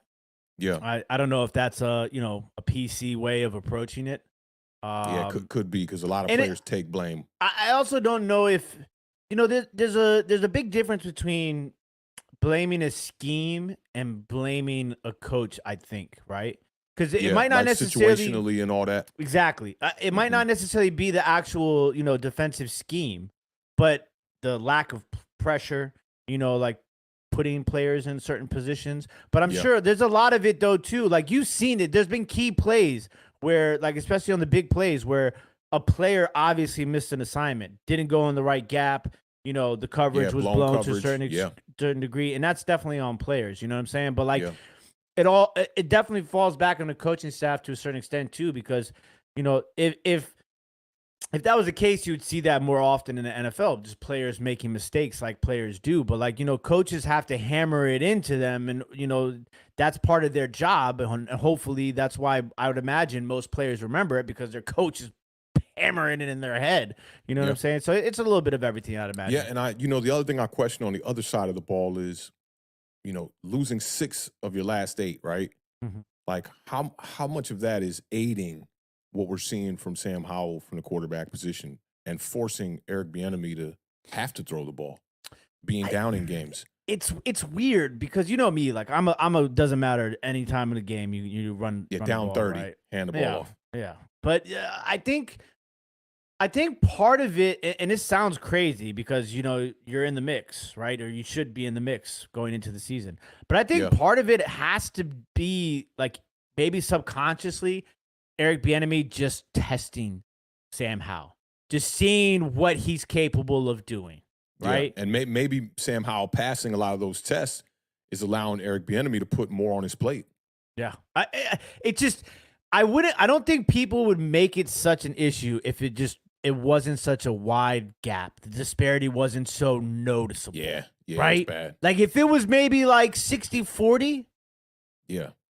A: Yeah.
B: I don't know if that's a PC way of approaching it.
A: Yeah, could be because a lot of
B: and
A: players take blame.
B: I also don't know if there's a big difference between blaming a scheme and blaming a coach, I think, right? Because it
A: Yeah,
B: might not
A: like
B: necessarily
A: situationally and all that.
B: exactly. It might not necessarily be the actual defensive scheme, but the lack of pressure. Like putting players in certain positions. But I'm
A: Yeah.
B: sure there's a lot of it though too. Like you've seen it. There's been key plays where, like especially on the big plays, where a player obviously missed an assignment, didn't go in the right gap. The coverage was blown to a certain degree, and that's definitely on players. You know what I'm saying? But like, it definitely falls back on the coaching staff to a certain extent too, because if that was the case, you'd see that more often in the NFL, just players making mistakes like players do. But like, coaches have to hammer it into them, and that's part of their job, and hopefully that's why I would imagine most players remember it, because their coach is hammering it in their head. You know what I'm saying? So it's a little bit of everything, I'd imagine.
A: Yeah, and the other thing I question on the other side of the ball is, losing 6 of your last 8, right?
B: Mm-hmm.
A: Like how much of that is aiding what we're seeing from Sam Howell from the quarterback position and forcing Eric Bieniemy to have to throw the ball, being down in games?
B: It's weird because me, like I'm a doesn't matter any time in the game you run
A: Yeah,
B: run
A: down
B: the ball,
A: 30,
B: right?
A: hand the ball off.
B: Yeah, but I think part of it, and this sounds crazy because you're in the mix, right? Or you should be in the mix going into the season. But I think part of it has to be like maybe subconsciously Eric Bieniemy just testing Sam Howell, just seeing what he's capable of doing, right?
A: Yeah. And maybe Sam Howell passing a lot of those tests is allowing Eric Bieniemy to put more on his plate.
B: Yeah, I don't think people would make it such an issue if it wasn't such a wide gap. The disparity wasn't so noticeable.
A: Yeah,
B: right?
A: It's bad.
B: Like if it was maybe like 60-40,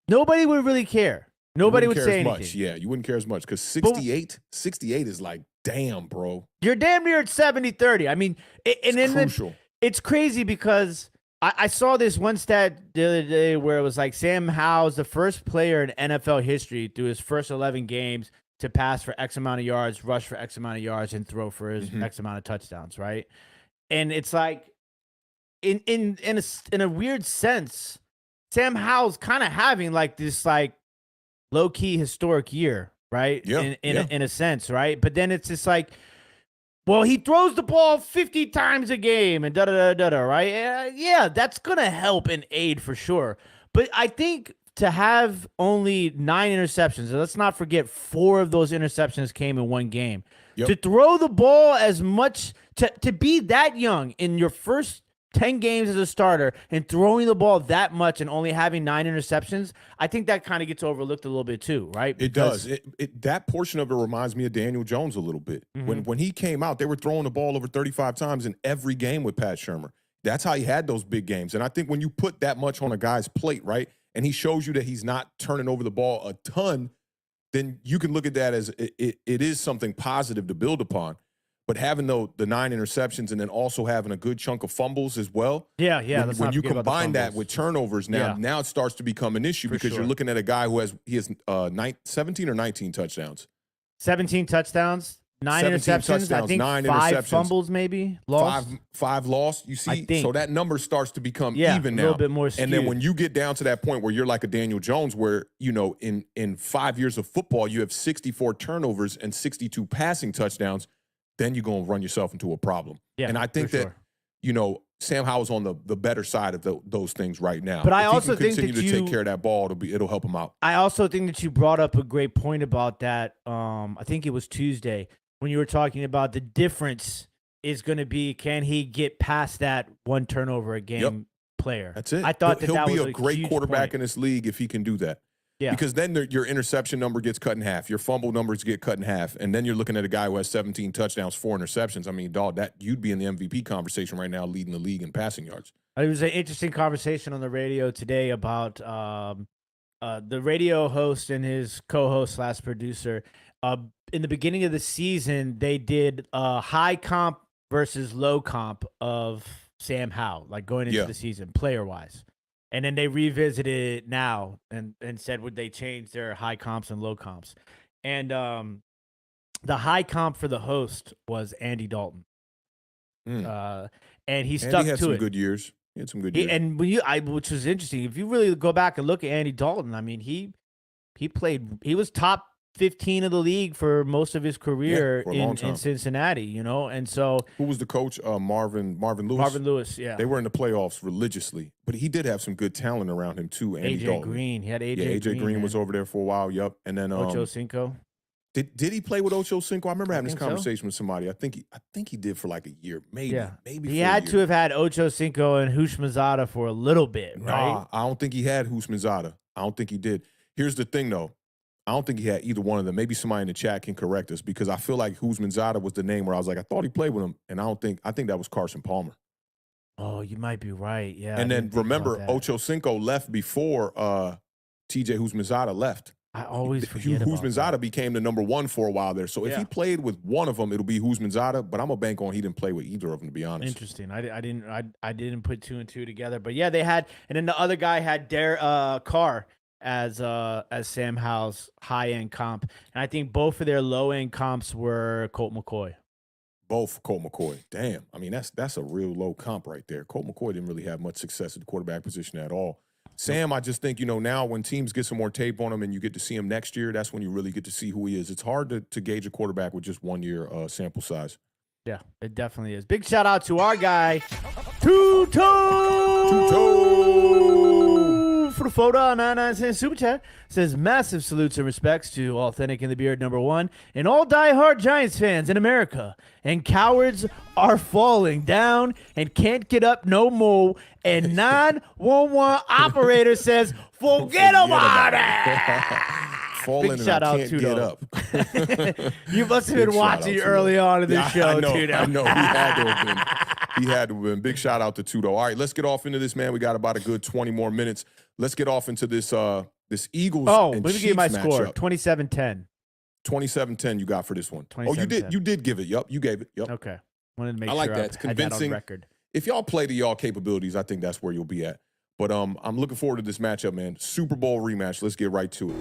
B: nobody would really care. Nobody would say anything.
A: Much. Yeah, you wouldn't care as much because 68 is like, damn, bro.
B: You're damn near at 70-30. I mean,
A: it's crucial.
B: It's crazy because I saw this one stat the other day where it was like Sam Howell's the first player in NFL history through his first 11 games to pass for X amount of yards, rush for X amount of yards, and throw for his X amount of touchdowns, right? And it's like, in a weird sense, Sam Howell's kind of having like this like low-key historic year, right?
A: Yeah.
B: In a sense, right? But then it's just like, well, he throws the ball 50 times a game and da-da-da-da-da, right? Yeah, that's going to help and aid for sure. But I think to have only 9 interceptions, and let's not forget 4 of those interceptions came in one game.
A: Yep.
B: To throw the ball as much, to be that young in your first 10 games as a starter and throwing the ball that much and only having 9 interceptions, I think that kind of gets overlooked a little bit too, right?
A: Because it does. That portion of it reminds me of Daniel Jones a little bit. When he came out, they were throwing the ball over 35 times in every game with Pat Shurmur. That's how he had those big games. And I think when you put that much on a guy's plate, right, and he shows you that he's not turning over the ball a ton, then you can look at that as it is something positive to build upon. But having the 9 interceptions and then also having a good chunk of fumbles as well.
B: Yeah.
A: When you combine that with turnovers now it starts to become an issue because you're looking at a guy who has 17 or 19 touchdowns.
B: 17 touchdowns, 9 interceptions. I think 5 fumbles maybe lost.
A: Five lost. You see, so that number starts to become even now.
B: A little bit more skewed.
A: And then when you get down to that point where you're like a Daniel Jones, where in 5 years of football you have 64 turnovers and 62 passing touchdowns. Then you're going to run yourself into a problem.
B: Yeah,
A: and I think that, Sam Howell's on the better side of those things right now.
B: But
A: I
B: also think
A: continue to take care of that ball, it'll help him out.
B: I also think that you brought up a great point about that. I think it was Tuesday when you were talking about the difference is going to be, can he get past that 1 turnover a game player?
A: That's it.
B: I thought
A: he'll
B: was
A: be a great quarterback
B: point
A: in this league if he can do that.
B: Yeah.
A: Because then your interception number gets cut in half. Your fumble numbers get cut in half. And then you're looking at a guy who has 17 touchdowns, 4 interceptions. I mean, dog, you'd be in the MVP conversation right now leading the league in passing yards.
B: It was an interesting conversation on the radio today about the radio host and his co-host / producer. In the beginning of the season, they did high comp versus low comp of Sam Howell, like going into the season, player-wise. And then they revisited it now and said would they change their high comps and low comps. And the high comp for the host was Andy Dalton. And he stuck
A: Andy had
B: to
A: some
B: it.
A: good years. He had some good years.
B: And which was interesting. If you really go back and look at Andy Dalton, I mean, he was top 15 of the league for most of his career
A: for a long time.
B: in Cincinnati, you know? And so
A: Who was the coach? Marvin Lewis?
B: Marvin Lewis, yeah.
A: They were in the playoffs religiously, but he did have some good talent around him too. Andy
B: AJ
A: Dalton.
B: Green. He had AJ
A: Yeah, AJ Green
B: man.
A: was over there for a while. Yep. And then
B: Ocho Cinco.
A: Did he play with Ocho Cinco? I remember having this
B: think so.
A: conversation with somebody. I think he did for like a year, maybe.
B: Yeah.
A: Maybe
B: He
A: for a
B: had
A: year.
B: to have had Ocho Cinco and Hushmazada for a little bit, right?
A: Nah, I don't think he had Husmanzada. I don't think he did. Here's the thing, though. I don't think he had either one of them. Maybe somebody in the chat can correct us because I feel like Husmanzada was the name where I was like, I thought he played with him, and I think that was Carson Palmer.
B: Oh, you might be right. Yeah.
A: And
B: I
A: then
B: didn't think
A: remember,
B: about that.
A: Ocho Cinco left before TJ Husmanzada left.
B: I always forget about
A: Husmanzada
B: that.
A: became the number one for a while there. So if
B: Yeah.
A: he played with one of them, it'll be Husmanzada. But I'm a bank on he didn't play with either of them, to be honest.
B: Interesting. I didn't put two and two together, but yeah, they had, and then the other guy had Carr as Sam Howell's high end comp, and I think both of their low end comps were Colt McCoy.
A: Both Colt McCoy. Damn. I mean, that's a real low comp right there. Colt McCoy didn't really have much success at the quarterback position at all. Sam, I just think, now when teams get some more tape on him and you get to see him next year, that's when you really get to see who he is. It's hard to gauge a quarterback with just 1 year sample size.
B: Yeah, it definitely is. Big shout out to our guy, Tuto for the photo on 99 Super Chat. Says massive salutes and respects to Awthentik in the Beard #1 and all diehard Giants fans in America. And cowards are falling down and can't get up no more. And 911 operator says, forget about it.
A: Falling
B: Big
A: and
B: shout
A: I
B: out
A: can't
B: to
A: get
B: Tudo.
A: up.
B: You must have
A: Big
B: been
A: shout
B: watching
A: out to
B: early on in this
A: Yeah,
B: show,
A: I know.
B: Tudo.
A: I know. He had to have been. He had to have been. Big shout out to Tudo. All right, let's get off into this, man. We got about a good 20 more minutes. Let's get off into this this Eagles and
B: let me
A: Chiefs
B: give you my score.
A: matchup.
B: 27-10.
A: 27-10 you got for this one. Oh, you
B: 27-10.
A: did give it. Yup, you gave it. Yup.
B: Okay. Wanted to make
A: I
B: sure
A: like that.
B: I
A: It's
B: had that on
A: convincing.
B: record.
A: If y'all play to y'all capabilities, I think that's where you'll be at. But I'm looking forward to this matchup, man. Super Bowl rematch. Let's get right to it.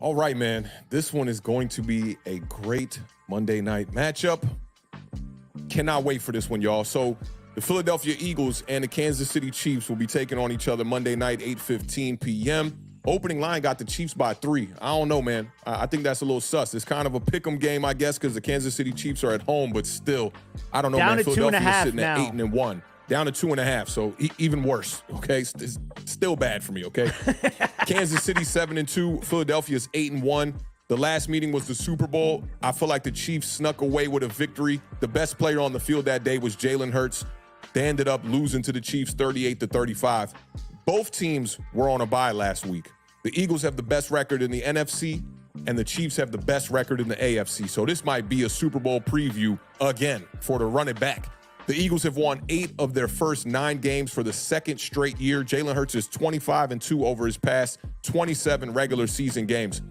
A: All right, man. This one is going to be a great Monday night matchup. Cannot wait for this one, y'all. So the Philadelphia Eagles and the Kansas City Chiefs will be taking on each other Monday night, 8:15 p.m. Opening line got the Chiefs by 3. I don't know, man. I think that's a little sus. It's kind of a pick'em game, I guess, because the Kansas City Chiefs are at home, but still, I don't know,
B: Down
A: man.
B: to
A: Philadelphia
B: 2.5
A: is sitting
B: now.
A: at 8-1. Down to 2.5, so even worse, okay? It's still bad for me, okay? Kansas City 7-2, Philadelphia's 8-1. The last meeting was the Super Bowl. I feel like the Chiefs snuck away with a victory. The best player on the field that day was Jalen Hurts. They ended up losing to the Chiefs 38-35. Both teams were on a bye last week. The Eagles have the best record in the NFC, and the Chiefs have the best record in the AFC. So this might be a Super Bowl preview again for the run it back. The Eagles have won 8 of their first 9 games for the second straight year. Jalen Hurts is 25-2 over his past 27 regular season games.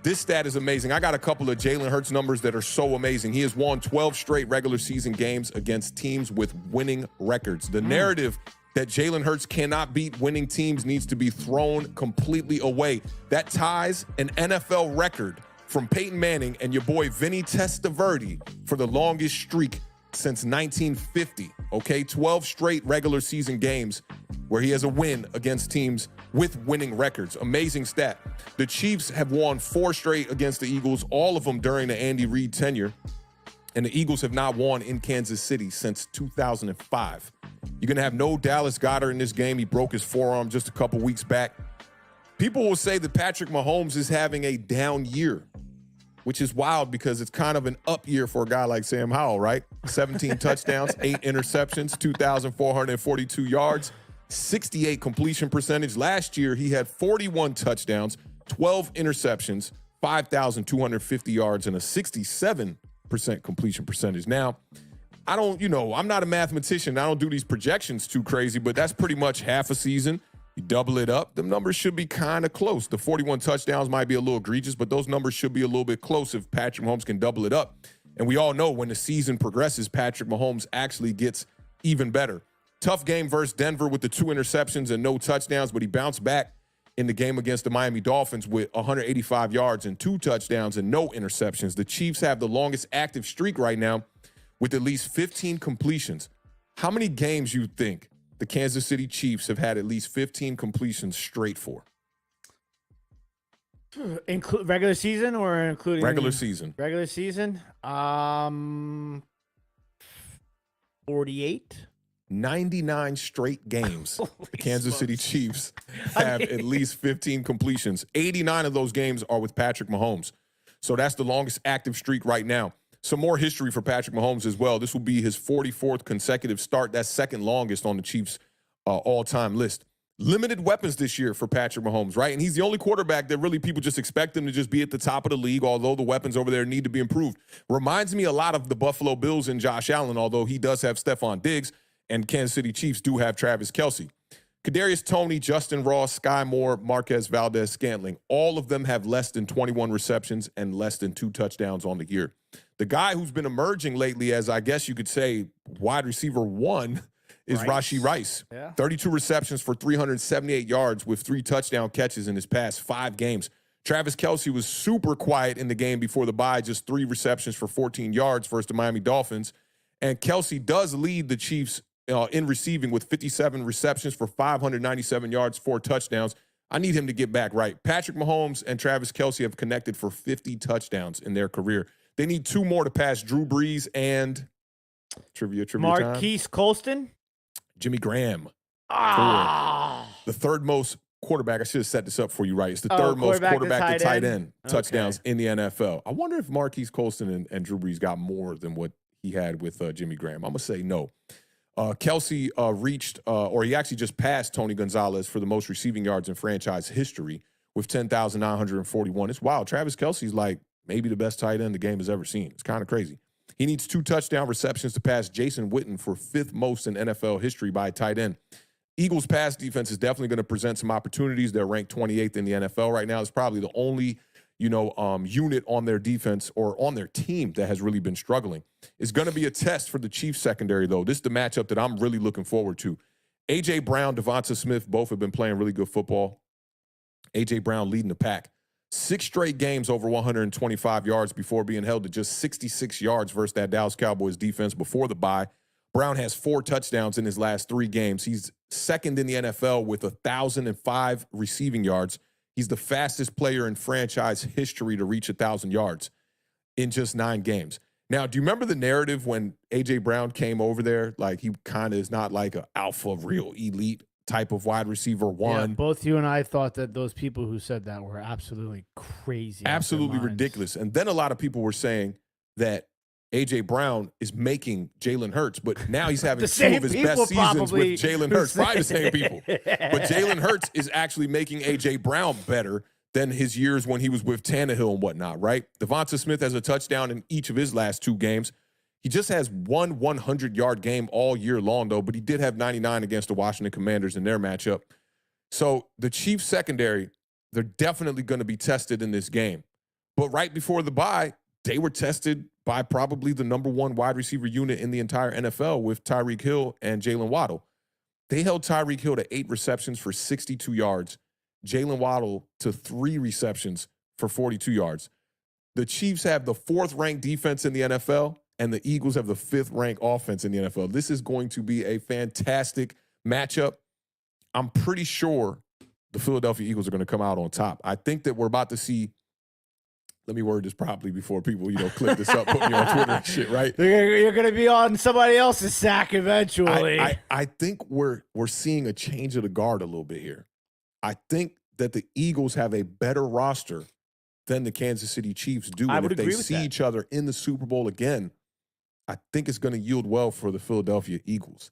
A: This stat is amazing. I got a couple of Jalen Hurts numbers that are so amazing. He has won 12 straight regular season games against teams with winning records. The narrative that Jalen Hurts cannot beat winning teams needs to be thrown completely away. That ties an NFL record from Peyton Manning and your boy Vinny Testaverde for the longest streak since 1950, okay? 12 straight regular season games where he has a win against teams with winning records. Amazing stat. The Chiefs have won 4 straight against the Eagles, all of them during the Andy Reid tenure. And the Eagles have not won in Kansas City since 2005. You're going to have no Dallas Goedert in this game. He broke his forearm just a couple weeks back. People will say that Patrick Mahomes is having a down year, which is wild because it's kind of an up year for a guy like Sam Howell, right? 17 touchdowns, 8 interceptions, 2,442 yards, 68 completion percentage. Last year, he had 41 touchdowns, 12 interceptions, 5,250 yards, and a 67% completion percentage. Now, I'm not a mathematician. I don't do these projections too crazy, but that's pretty much half a season. You double it up, the numbers should be kind of close. The 41 touchdowns might be a little egregious, but those numbers should be a little bit close if Patrick Mahomes can double it up. And we all know when the season progresses, Patrick Mahomes actually gets even better. Tough game versus Denver with the 2 interceptions and no touchdowns, but he bounced back in the game against the Miami Dolphins with 185 yards and 2 touchdowns and no interceptions. The Chiefs have the longest active streak right now with at least 15 completions. How many games you think the Kansas City Chiefs have had at least 15 completions straight for?
B: Regular season or including
A: regular season?
B: Regular season. 48.
A: 99 straight games. The Kansas City Chiefs have at least 15 completions. 89 of those games are with Patrick Mahomes. So that's the longest active streak right now. Some more history for Patrick Mahomes as well. This will be his 44th consecutive start. That's second longest on the Chiefs' all-time list. Limited weapons this year for Patrick Mahomes, right? And he's the only quarterback that really people just expect him to just be at the top of the league, although the weapons over there need to be improved. Reminds me a lot of the Buffalo Bills and Josh Allen, although he does have Stephon Diggs, and Kansas City Chiefs do have Travis Kelce. Kadarius Toney, Justin Ross, Sky Moore, Marquez Valdez-Scantling, all of them have less than 21 receptions and less than 2 touchdowns on the year. The guy who's been emerging lately as, I guess you could say, wide receiver 1 is Rashee Rice. Yeah. 32 receptions for 378 yards with 3 touchdown catches in his past 5 games. Travis Kelce was super quiet in the game before the bye, just 3 receptions for 14 yards versus the Miami Dolphins. And Kelce does lead the Chiefs in receiving with 57 receptions for 597 yards, 4 touchdowns. I need him to get back right. Patrick Mahomes and Travis Kelce have connected for 50 touchdowns in their career. They need 2 more to pass Drew Brees and trivia
B: Marquise Colston.
A: Jimmy Graham. The third most quarterback. I should have set this up for you, right? It's the third most quarterback to tight end touchdowns in the NFL. I wonder if Marquise Colston and Drew Brees got more than what he had with Jimmy Graham. I'm going to say no. Kelce reached, or he actually just passed Tony Gonzalez for the most receiving yards in franchise history with 10,941. It's wild. Travis Kelce's like maybe the best tight end the game has ever seen. It's kind of crazy. He needs 2 touchdown receptions to pass Jason Witten for 5th most in NFL history by a tight end. Eagles pass defense is definitely going to present some opportunities. They're ranked 28th in the NFL right now. It's probably the only unit on their defense or on their team that has really been struggling. It's going to be a test for the Chiefs secondary, though. This is the matchup that I'm really looking forward to. A.J. Brown, Devonta Smith, both have been playing really good football. A.J. Brown leading the pack. 6 straight games over 125 yards before being held to just 66 yards versus that Dallas Cowboys defense before the bye. Brown has 4 touchdowns in his last 3 games. He's second in the NFL with 1,005 receiving yards. He's the fastest player in franchise history to reach 1,000 yards in just 9 games. Now, do you remember the narrative when A.J. Brown came over there? Like, he kind of is not like an alpha, real elite type of wide receiver 1.
B: Yeah, both you and I thought that those people who said that were absolutely crazy.
A: Absolutely ridiculous. And then a lot of people were saying that A.J. Brown is making Jalen Hurts, but now he's having 2 of his best seasons with Jalen Hurts. Probably the same people. But Jalen Hurts is actually making A.J. Brown better than his years when he was with Tannehill and whatnot, right? Devonta Smith has a touchdown in each of his last 2 games. He just has one 100-yard game all year long, though, but he did have 99 against the Washington Commanders in their matchup. So the Chiefs secondary, they're definitely going to be tested in this game. But right before the bye, they were tested by probably the number 1 wide receiver unit in the entire NFL with Tyreek Hill and Jalen Waddle. They held Tyreek Hill to 8 receptions for 62 yards, Jalen Waddle to 3 receptions for 42 yards. The Chiefs have the 4th-ranked defense in the NFL, and the Eagles have the 5th-ranked offense in the NFL. This is going to be a fantastic matchup. I'm pretty sure the Philadelphia Eagles are going to come out on top. I think that we're about to see. Let me word this properly before people, click this up, put me on Twitter and shit, right?
B: You're going to be on somebody else's sack eventually.
A: I think we're seeing a change of the guard a little bit here. I think that the Eagles have a better roster than the Kansas City Chiefs do. And if they see each other in the Super Bowl again, I think it's going to yield well for the Philadelphia Eagles.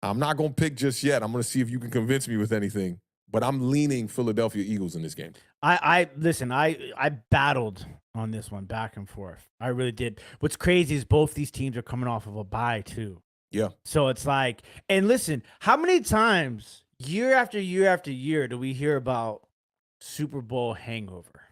A: I'm not going to pick just yet. I'm going to see if you can convince me with anything. But I'm leaning Philadelphia Eagles in this game.
B: Listen, I battled on this one back and forth. I really did. What's crazy is both these teams are coming off of a bye too.
A: Yeah.
B: So it's like, and listen, how many times year after year after year do we hear about Super Bowl hangover.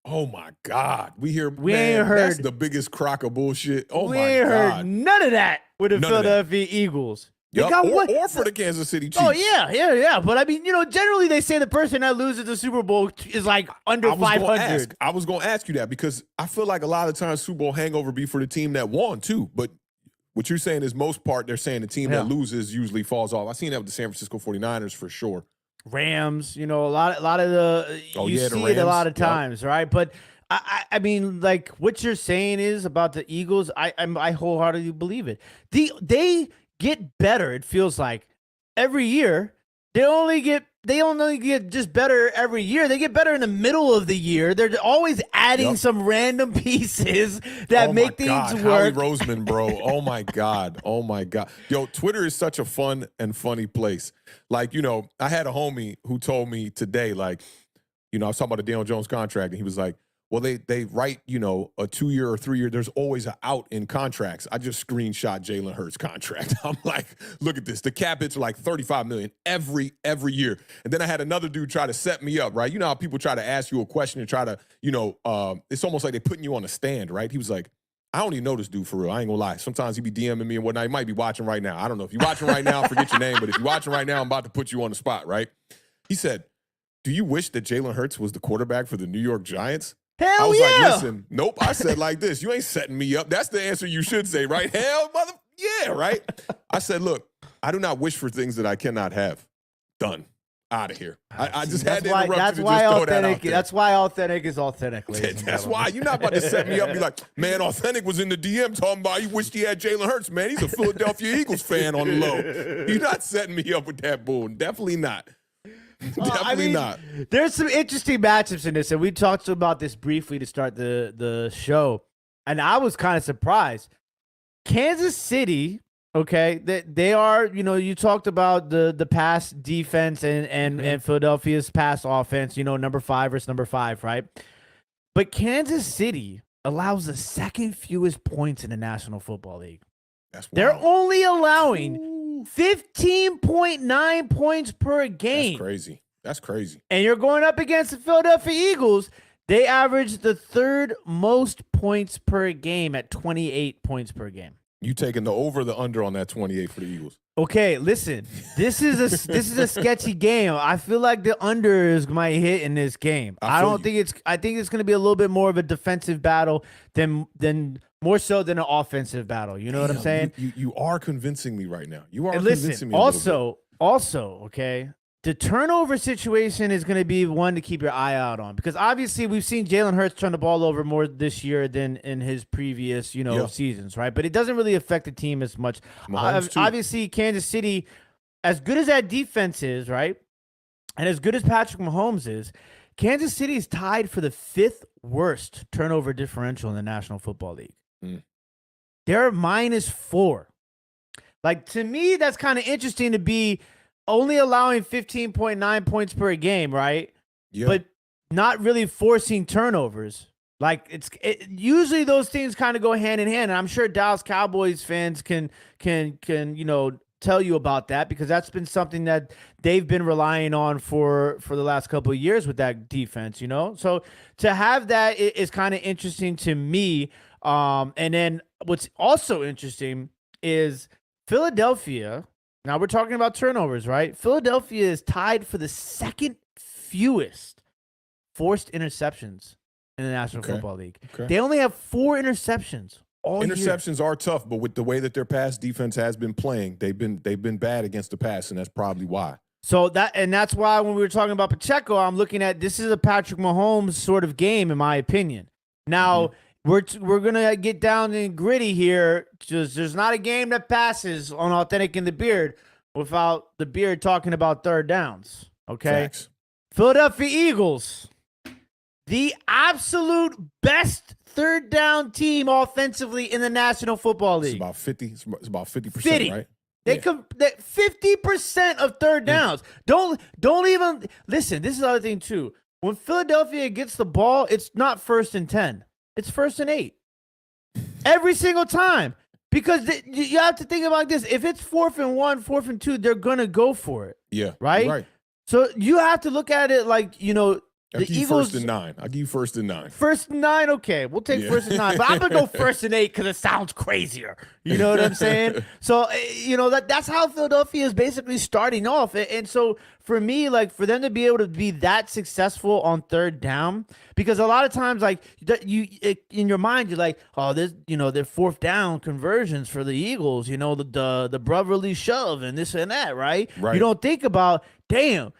A: Oh my God. We
B: ain't
A: man, that's
B: heard-
A: the biggest crock of bullshit. Oh
B: we
A: my
B: ain't heard
A: God.
B: none of that with the
A: None of that.
B: Philadelphia Eagles. They
A: Yup.
B: got what?
A: Or for the Kansas City Chiefs.
B: Oh yeah. But I mean, generally they say the person that loses the Super Bowl is like under 500.
A: I was gonna ask you that because I feel like a lot of times Super Bowl hangover be for the team that won too. But what you're saying is most part they're saying the team that loses usually falls off. I've seen that with the San Francisco 49ers for sure.
B: Rams, a lot of the you see
A: the
B: it a lot
A: Rams.
B: of times, right? But I mean, like what you're saying is about the Eagles. I wholeheartedly believe it. They get better. It feels like every year. They only get just better every year. They get better in the middle of the year. They're always adding some random pieces that make things
A: Howie
B: work.
A: Roseman, bro. Oh my God. Yo, Twitter is such a fun and funny place. Like, I had a homie who told me today, like, I was talking about the Daniel Jones contract, and he was like, well, they write, a 2-year or 3-year. There's always an out in contracts. I just screenshot Jalen Hurts' contract. I'm like, look at this. The cap hits are like $35 million every year. And then I had another dude try to set me up, right? You know how people try to ask you a question and try to, it's almost like they're putting you on a stand, right? He was like, I don't even know this dude for real. I ain't gonna lie. Sometimes he be DMing me and whatnot. He might be watching right now. I don't know. If you're watching right now, forget your name. But if you're watching right now, I'm about to put you on the spot, right? He said, do you wish that Jalen Hurts was the quarterback for the New York Giants? I was like, listen, nope. I said like this. You ain't setting me up. That's the answer you should say, right? Hell, yeah, right? I said, look, I do not wish for things that I cannot have. Done. Out of here. I just had to interrupt you to just throw that out there.
B: That's why Awthentik is authentic, ladies and
A: That's
B: gentlemen.
A: why. You're not about to set me up and be like, man, Awthentik was in the DM talking about he wished he had Jalen Hurts, man. He's a Philadelphia Eagles fan on the low. You're not setting me up with that bull. Definitely not. Definitely not.
B: There's some interesting matchups in this, and we talked about this briefly to start the show, and I was kind of surprised. Kansas City, okay, they are, you talked about the pass defense and Philadelphia's pass offense, number 5 versus number 5, right? But Kansas City allows the second fewest points in the National Football League. They're only allowing 15.9 points per game.
A: That's crazy.
B: And you're going up against the Philadelphia Eagles. They average the 3rd most points per game at 28 points per game.
A: You taking the over, the under on that 28 for the Eagles?
B: Okay, listen. This is a sketchy game. I feel like the under might hit in this game. I think it's going to be a little bit more of a defensive battle than more so than an offensive battle. You know what I'm saying?
A: You are convincing me right now. You are
B: and
A: convincing me.
B: Also, okay, the turnover situation is going to be one to keep your eye out on because obviously we've seen Jalen Hurts turn the ball over more this year than in his previous, seasons, right? But it doesn't really affect the team as much. Obviously, Kansas City, as good as that defense is, right, and as good as Patrick Mahomes is, Kansas City is tied for the 5th worst turnover differential in the National Football League. They're -4. Like, to me, that's kind of interesting to be only allowing 15.9 points per game, right?
A: Yeah.
B: But not really forcing turnovers. Like, usually those things kind of go hand in hand. And I'm sure Dallas Cowboys fans can tell you about that because that's been something that they've been relying on for the last couple of years with that defense, So to have that is kind of interesting to me. And then what's also interesting is Philadelphia. Now we're talking about turnovers, right? Philadelphia is tied for the 2nd fewest forced interceptions in the National Football League. Okay. They only have 4 interceptions all
A: Interceptions
B: year.
A: are tough, but with the way that their pass defense has been playing, they've been bad against the pass, and that's probably why.
B: So that's why when we were talking about Pacheco, I'm looking at this is a Patrick Mahomes sort of game, in my opinion. Now, we're going to get down and gritty here. Just, there's not a game that passes on Awthentik and the Beard without the Beard talking about 3rd downs. Okay?
A: Facts.
B: Philadelphia Eagles, the absolute best 3rd down team offensively in the National Football League.
A: It's about 50%, right?
B: They 50% of 3rd downs. Don't even listen. This is the other thing too. When Philadelphia gets the ball, it's not 1st and 10. It's 1st and 8. Every single time. Because you have to think about this. If it's 4th and 1, 4th and 2, they're going to go for it.
A: Yeah.
B: Right?
A: Right.
B: So you have to look at it like,
A: I'll give you first and 9. I'll give you first and 9.
B: First and 9, okay. We'll take first and 9. But I'm going to go first and 8 because it sounds crazier. You know what I'm saying? So, that's how Philadelphia is basically starting off. And so for me, like, for them to be able to be that successful on third down, because a lot of times, like, in your mind, you're like, oh, there's, they're fourth down conversions for the Eagles, the brotherly shove and this and that, right?
A: Right.
B: You don't think about, damn,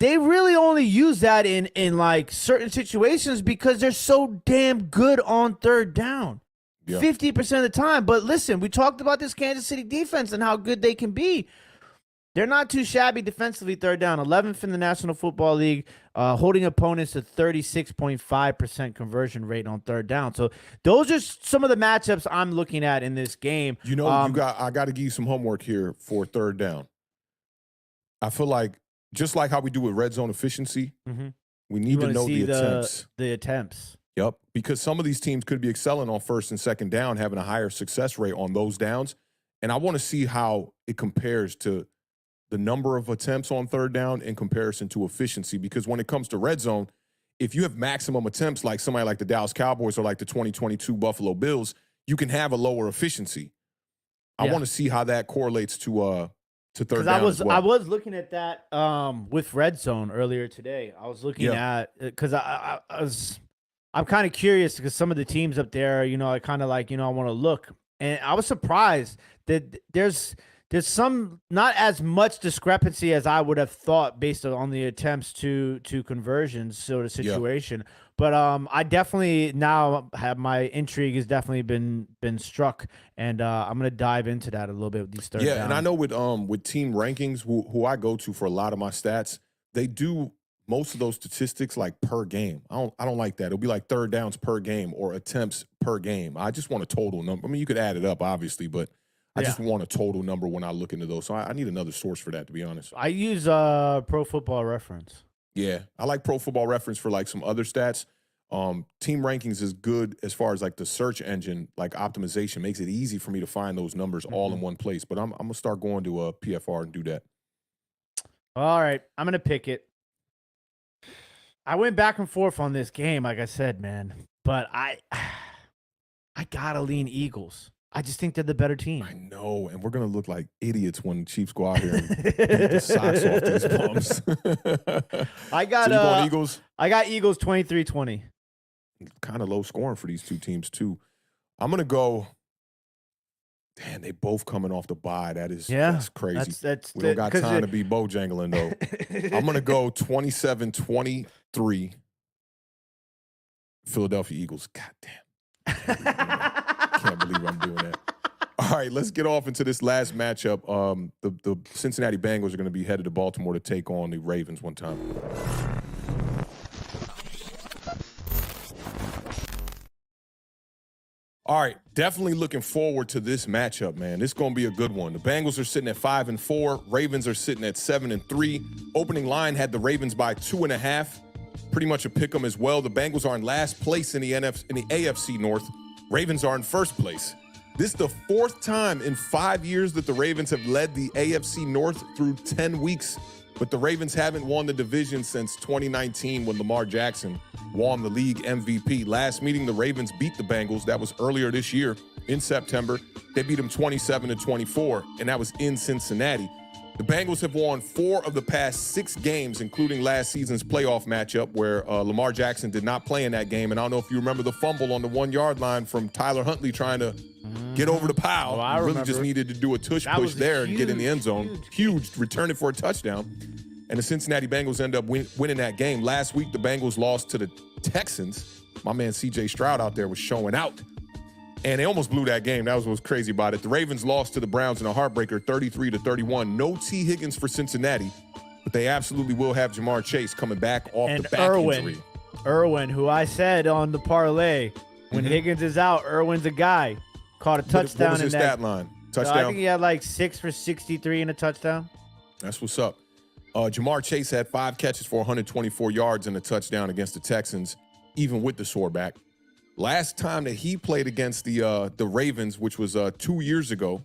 B: they really only use that in like certain situations because they're so damn good on third down. 50% of the time. But listen, we talked about this Kansas City defense and how good they can be. They're not too shabby defensively third down. 11th in the National Football League, holding opponents to 36.5% conversion rate on third down. So those are some of the matchups I'm looking at in this game.
A: I got to give you some homework here for third down. I feel like just like how we do with red zone efficiency, we need to know the attempts.
B: The attempts.
A: Yep, because some of these teams could be excelling on first and second down, having a higher success rate on those downs. And I want to see how it compares to the number of attempts on third down in comparison to efficiency. Because when it comes to red zone, if you have maximum attempts like somebody like the Dallas Cowboys or like the 2022 Buffalo Bills, you can have a lower efficiency. I want to see how that correlates to third down as well.
B: I was looking at that with red zone earlier today. I was looking at because I'm kind of curious because some of the teams up there, I kind of like, I want to look, and I was surprised that there's some not as much discrepancy as I would have thought based on the attempts to conversions sort of situation. But I definitely now have my intrigue has definitely been struck, and I'm gonna dive into that a little bit with these third downs.
A: And I know with team rankings, who I go to for a lot of my stats, they do most of those statistics like per game. I don't like that. It'll be like third downs per game or attempts per game. I just want a total number. I mean, you could add it up, obviously, but I just want a total number when I look into those. So I need another source for that, to be honest.
B: I use Pro Football Reference.
A: Yeah, I like Pro Football Reference for like some other stats. Team rankings is good as far as like the search engine, like optimization makes it easy for me to find those numbers all in one place. But I'm gonna start going to PFR and do that.
B: All right, I'm gonna pick it. I went back and forth on this game, like I said, man, but I gotta lean Eagles. I just think they're the better team.
A: I know, and we're gonna look like idiots when the Chiefs go out here and beat the socks off these bums.
B: I got
A: so you going Eagles?
B: I got Eagles 23-20.
A: Kind of low scoring for these two teams too. I'm gonna go. Damn, they both coming off the bye. That's crazy. We don't got time to be bojangling though. I'm gonna go 27-23. Philadelphia Eagles. God damn. Can't believe I'm doing that. All right, let's get off into this last matchup. The Cincinnati Bengals are going to be headed to Baltimore to take on the Ravens one time. All right, definitely looking forward to this matchup, man. This is going to be a good one. The Bengals are sitting at 5-4. Ravens are sitting at 7-3. Opening line had the Ravens by 2.5. Pretty much a pick 'em as well. The Bengals are in last place in the AFC North. Ravens are in first place. This is the fourth time in 5 years that the Ravens have led the AFC North through 10 weeks. But the Ravens haven't won the division since 2019 when Lamar Jackson won the league MVP. Last meeting, the Ravens beat the Bengals. That was earlier this year in September. They beat them 27-24, and that was in Cincinnati. The Bengals have won 4 of the past 6 games, including last season's playoff matchup where Lamar Jackson did not play in that game. And I don't know if you remember the fumble on the 1-yard line from Tyler Huntley trying to get over the pile.
B: I
A: really just needed to do a tush push there and get in the end zone. Huge, return it for a touchdown. And the Cincinnati Bengals end up winning that game. Last week, the Bengals lost to the Texans. My man C.J. Stroud out there was showing out. And they almost blew that game. That was what was crazy about it. The Ravens lost to the Browns in a heartbreaker, 33-31. No T. Higgins for Cincinnati, but they absolutely will have Jamar Chase coming back off the back injury.
B: Irwin, who I said on the parlay, when Higgins is out, Irwin's a guy. Caught a touchdown.
A: What was his stat line? Touchdown?
B: I think he had like 6 for 63 and a touchdown.
A: That's what's up. Jamar Chase had 5 catches for 124 yards and a touchdown against the Texans, even with the sore back. Last time that he played against the Ravens, which was 2 years ago,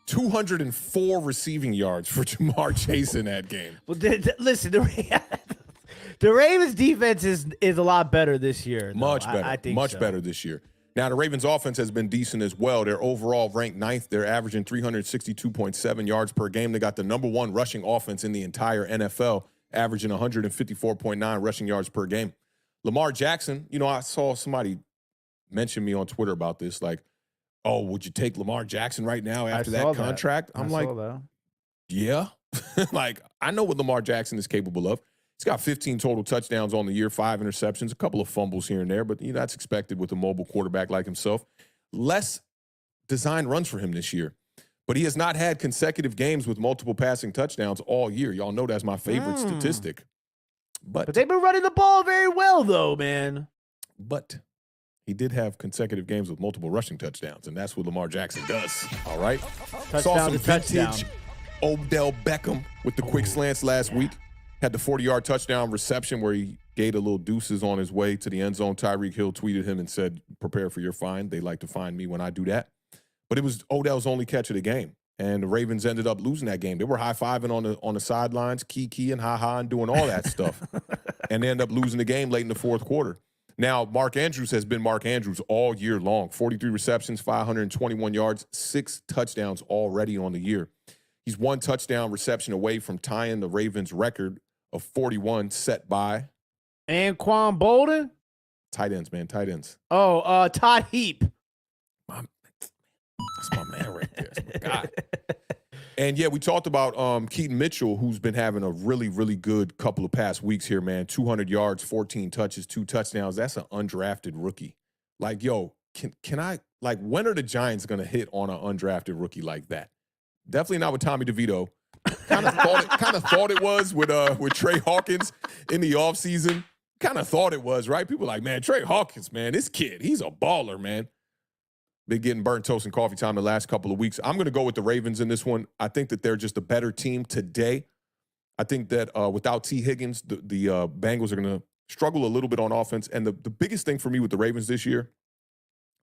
A: 204 receiving yards for Jamar Chase in that game.
B: Well, listen, the Ravens defense is a lot better this year.
A: Much better.
B: I think
A: much
B: so.
A: better this year. Now, the Ravens offense has been decent as well. They're overall ranked 9th. They're averaging 362.7 yards per game. They got the #1 rushing offense in the entire NFL, averaging 154.9 rushing yards per game. Lamar Jackson, you know, I saw somebody mention me on Twitter about this, like, oh, would you take Lamar Jackson right now after that contract? I'm like, yeah. Like, I know what Lamar Jackson is capable of. He's got 15 total touchdowns on the year, 5 interceptions, a couple of fumbles here and there, but that's expected with a mobile quarterback like himself. Less design runs for him this year, but he has not had consecutive games with multiple passing touchdowns all year. Y'all know that's my favorite statistic. But
B: they've been running the ball very well, though, man.
A: But he did have consecutive games with multiple rushing touchdowns, and that's what Lamar Jackson does. All right? Saw some vintage Odell Beckham with the quick slants last week. Had the 40-yard touchdown reception where he gave a little deuces on his way to the end zone. Tyreek Hill tweeted him and said, prepare for your fine. They like to find me when I do that. But it was Odell's only catch of the game. And the Ravens ended up losing that game. They were high-fiving on the sidelines, key and ha-ha and doing all that stuff. And they ended up losing the game late in the fourth quarter. Now, Mark Andrews has been Mark Andrews all year long. 43 receptions, 521 yards, 6 touchdowns already on the year. He's 1 touchdown reception away from tying the Ravens record of 41 set by
B: Anquan Bolden?
A: Tight ends, man. Tight ends.
B: Oh, Todd Heap.
A: That's my man right there. That's my guy. And, yeah, we talked about Keaton Mitchell, who's been having a really, really good couple of past weeks here, man. 200 yards, 14 touches, 2 touchdowns. That's an undrafted rookie. Like, yo, can I – like, when are the Giants going to hit on an undrafted rookie like that? Definitely not with Tommy DeVito. Kind of thought it was with Trey Hawkins in the offseason. Kind of thought it was, right? People like, man, Trey Hawkins, man, this kid, he's a baller, man. Been getting burnt toast and coffee time the last couple of weeks. I'm going to go with the Ravens in this one. I think that they're just a better team today. I think that without T. Higgins, the Bengals are going to struggle a little bit on offense. And the biggest thing for me with the Ravens this year,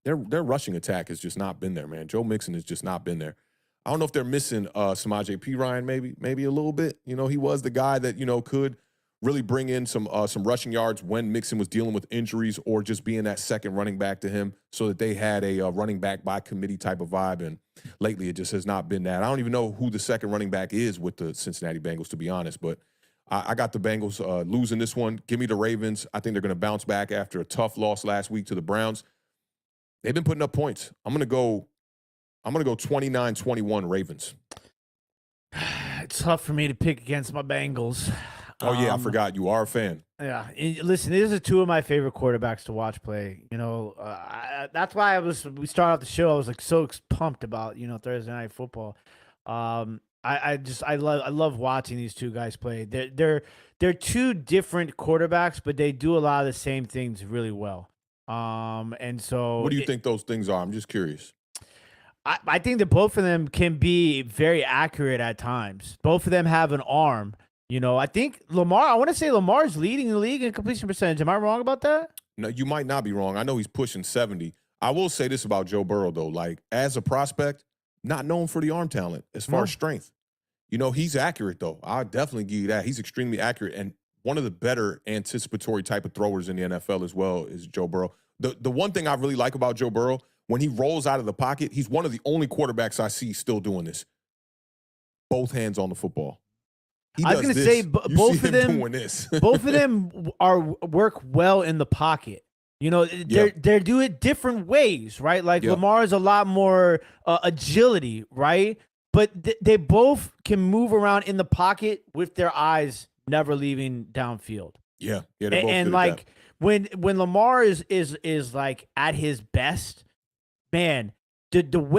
A: their rushing attack has just not been there, man. Joe Mixon has just not been there. I don't know if they're missing Samaje Perine maybe a little bit. You know, he was the guy that, could really bring in some rushing yards when Mixon was dealing with injuries or just being that second running back to him so that they had a running back by committee type of vibe. And lately it just has not been that. I don't even know who the second running back is with the Cincinnati Bengals, to be honest. But I got the Bengals losing this one. Give me the Ravens. I think they're going to bounce back after a tough loss last week to the Browns. They've been putting up points. I'm going to go 29-21 Ravens.
B: It's tough for me to pick against my Bengals.
A: Oh, yeah, I forgot. You are a fan.
B: Yeah. Listen, these are 2 of my favorite quarterbacks to watch play. That's why we started off the show. I was like so pumped about, Thursday Night Football. I love watching these 2 guys play. They're 2 different quarterbacks, but they do a lot of the same things really well. And so
A: what do you think those things are? I'm just curious.
B: I think that both of them can be very accurate at times. Both of them have an arm. I think I want to say Lamar's leading the league in completion percentage. Am I wrong about that?
A: No, you might not be wrong. I know he's pushing 70. I will say this about Joe Burrow, though. Like, as a prospect, not known for the arm talent as far as strength. He's accurate, though. I'll definitely give you that. He's extremely accurate. And one of the better anticipatory type of throwers in the NFL as well is Joe Burrow. The one thing I really like about Joe Burrow, when he rolls out of the pocket, he's one of the only quarterbacks I see still doing this. Both hands on the football.
B: I was going to say both of them
A: doing this.
B: Both of them work well in the pocket. They do it different ways, right? Like Lamar is a lot more agility, right? But they both can move around in the pocket with their eyes never leaving downfield.
A: Yeah, they both
B: and like when Lamar is like at his best, man,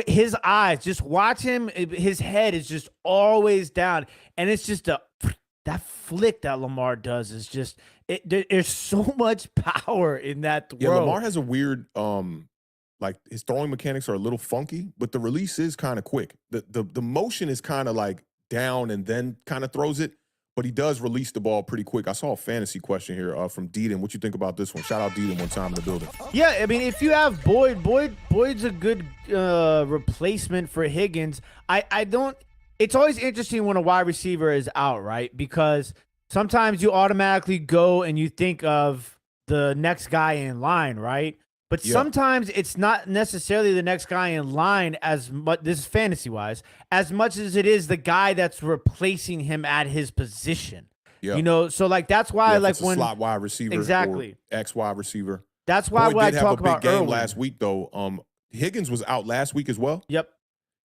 B: his eyes, just watch him. His head is just always down, and it's just that flick that Lamar does is just there's so much power in that throw.
A: Yeah, Lamar has a weird like his throwing mechanics are a little funky, but the release is kind of quick. The motion is kind of like down and then kind of throws it, but he does release the ball pretty quick. I saw a fantasy question here from Deedon. What you think about this one? Shout out Deedon one time in the building.
B: Yeah, I mean, if you have Boyd's a good replacement for Higgins. I don't. It's always interesting when a wide receiver is out, right? Because sometimes you automatically go and you think of the next guy in line, right? But sometimes it's not necessarily the next guy in line as much. This is fantasy wise, as much as it is the guy that's replacing him at his position.
A: Yeah.
B: You know, so like that's why like when
A: slot wide receiver,
B: exactly
A: or X wide receiver.
B: That's why
A: Boyd
B: when I
A: did
B: talk
A: have a big
B: about
A: game
B: Irwin.
A: last week though. Higgins was out last week as well.
B: Yep.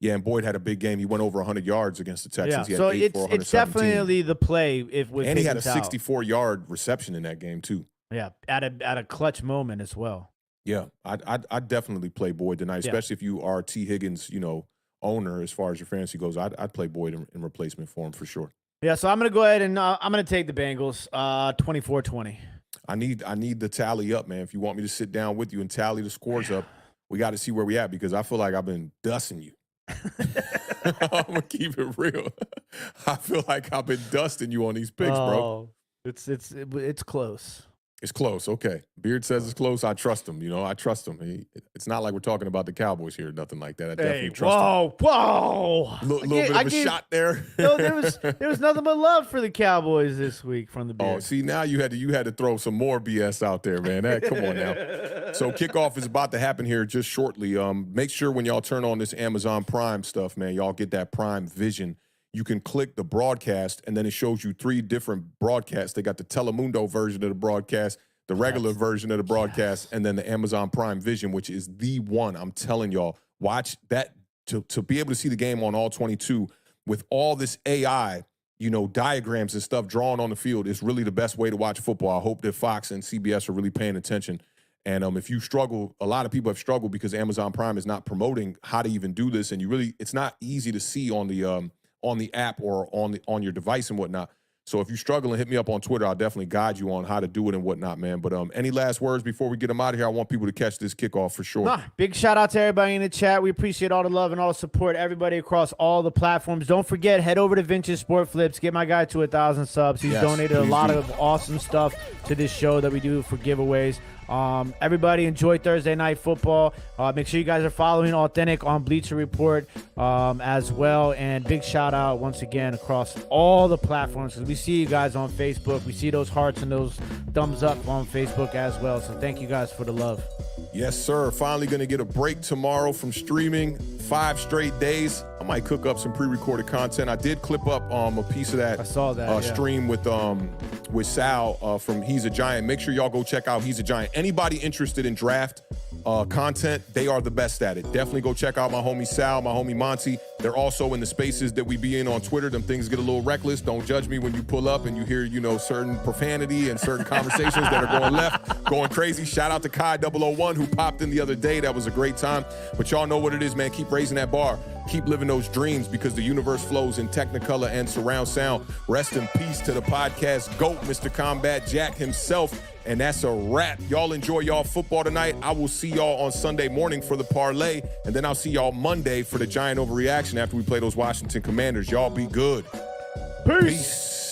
A: Yeah, and Boyd had a big game. He went over 100 yards against the Texans.
B: Yeah,
A: He had
B: so
A: 8 for
B: it's definitely the play if with
A: and he had a
B: Higgins out.
A: 64-yard reception in that game too.
B: Yeah, at a clutch moment as well.
A: Yeah, I'd definitely play Boyd tonight, especially if you are T. Higgins, owner as far as your fantasy goes. I'd play Boyd in replacement for him for sure.
B: Yeah, so I'm gonna go ahead and I'm gonna take the Bengals, 24-20.
A: I need the tally up, man. If you want me to sit down with you and tally the scores up, we got to see where we at because I feel like I've been dusting you. I'm gonna keep it real. I feel like I've been dusting you on these picks, bro.
B: It's close.
A: It's close. Okay. Beard says it's close. I trust him. I trust him. It's not like we're talking about the Cowboys here. Nothing like that. I definitely trust him.
B: Whoa.
A: Little bit of a shot there.
B: No, there was nothing but love for the Cowboys this week from the Beard.
A: Oh, see, now you had to throw some more BS out there, man. Come on now. So kickoff is about to happen here just shortly. Make sure when y'all turn on this Amazon Prime stuff, man, y'all get that Prime Vision. You can click the broadcast, and then it shows you 3 different broadcasts. They got the Telemundo version of the broadcast, the regular version of the broadcast, and then the Amazon Prime Vision, which is the one. I'm telling y'all, watch that to be able to see the game on all 22 with all this AI, diagrams and stuff drawn on the field is really the best way to watch football. I hope that Fox and CBS are really paying attention. And if you struggle, a lot of people have struggled because Amazon Prime is not promoting how to even do this, and it's not easy to see on the app or on your device and whatnot. So if you're struggling, hit me up on Twitter. I'll definitely guide you on how to do it and whatnot, man. But any last words before we get them out of here? I want people to catch this kickoff for sure.
B: Big shout out to everybody in the chat. We appreciate all the love and all the support, everybody across all the platforms. Don't forget, head over to Vintage Sport Flips. Get my guy to 1,000 subs. He's donated a lot of awesome stuff to this show that we do for giveaways. Everybody enjoy Thursday Night Football. Make sure you guys are following Awthentik on Bleacher Report as well. And big shout out once again across all the platforms because we see you guys on Facebook. We see those hearts and those thumbs up on Facebook as well. So thank you guys for the love.
A: Yes, sir. Finally going to get a break tomorrow from streaming. 5 straight days. I might cook up some pre-recorded content. I did clip up a piece of that.
B: I saw that
A: stream with Sal from He's a Giant. Make sure y'all go check out He's a Giant. Anybody interested in draft content, they are the best at it. Definitely go check out my homie Sal, my homie Monty. They're also in the spaces that we be in on Twitter. Them things get a little reckless. Don't judge me when you pull up and you hear, certain profanity and certain conversations that are going left, going crazy. Shout out to Kai 001 who popped in the other day. That was a great time. But y'all know what it is, man. Keep raising that bar. Keep living those dreams because the universe flows in Technicolor and surround sound. Rest in peace to the podcast GOAT, Mr. Combat Jack himself. And that's a wrap. Y'all enjoy y'all football tonight. I will see y'all on Sunday morning for the parlay. And then I'll see y'all Monday for the Giant overreaction after we play those Washington Commanders. Y'all be good.
B: Peace.
A: Peace.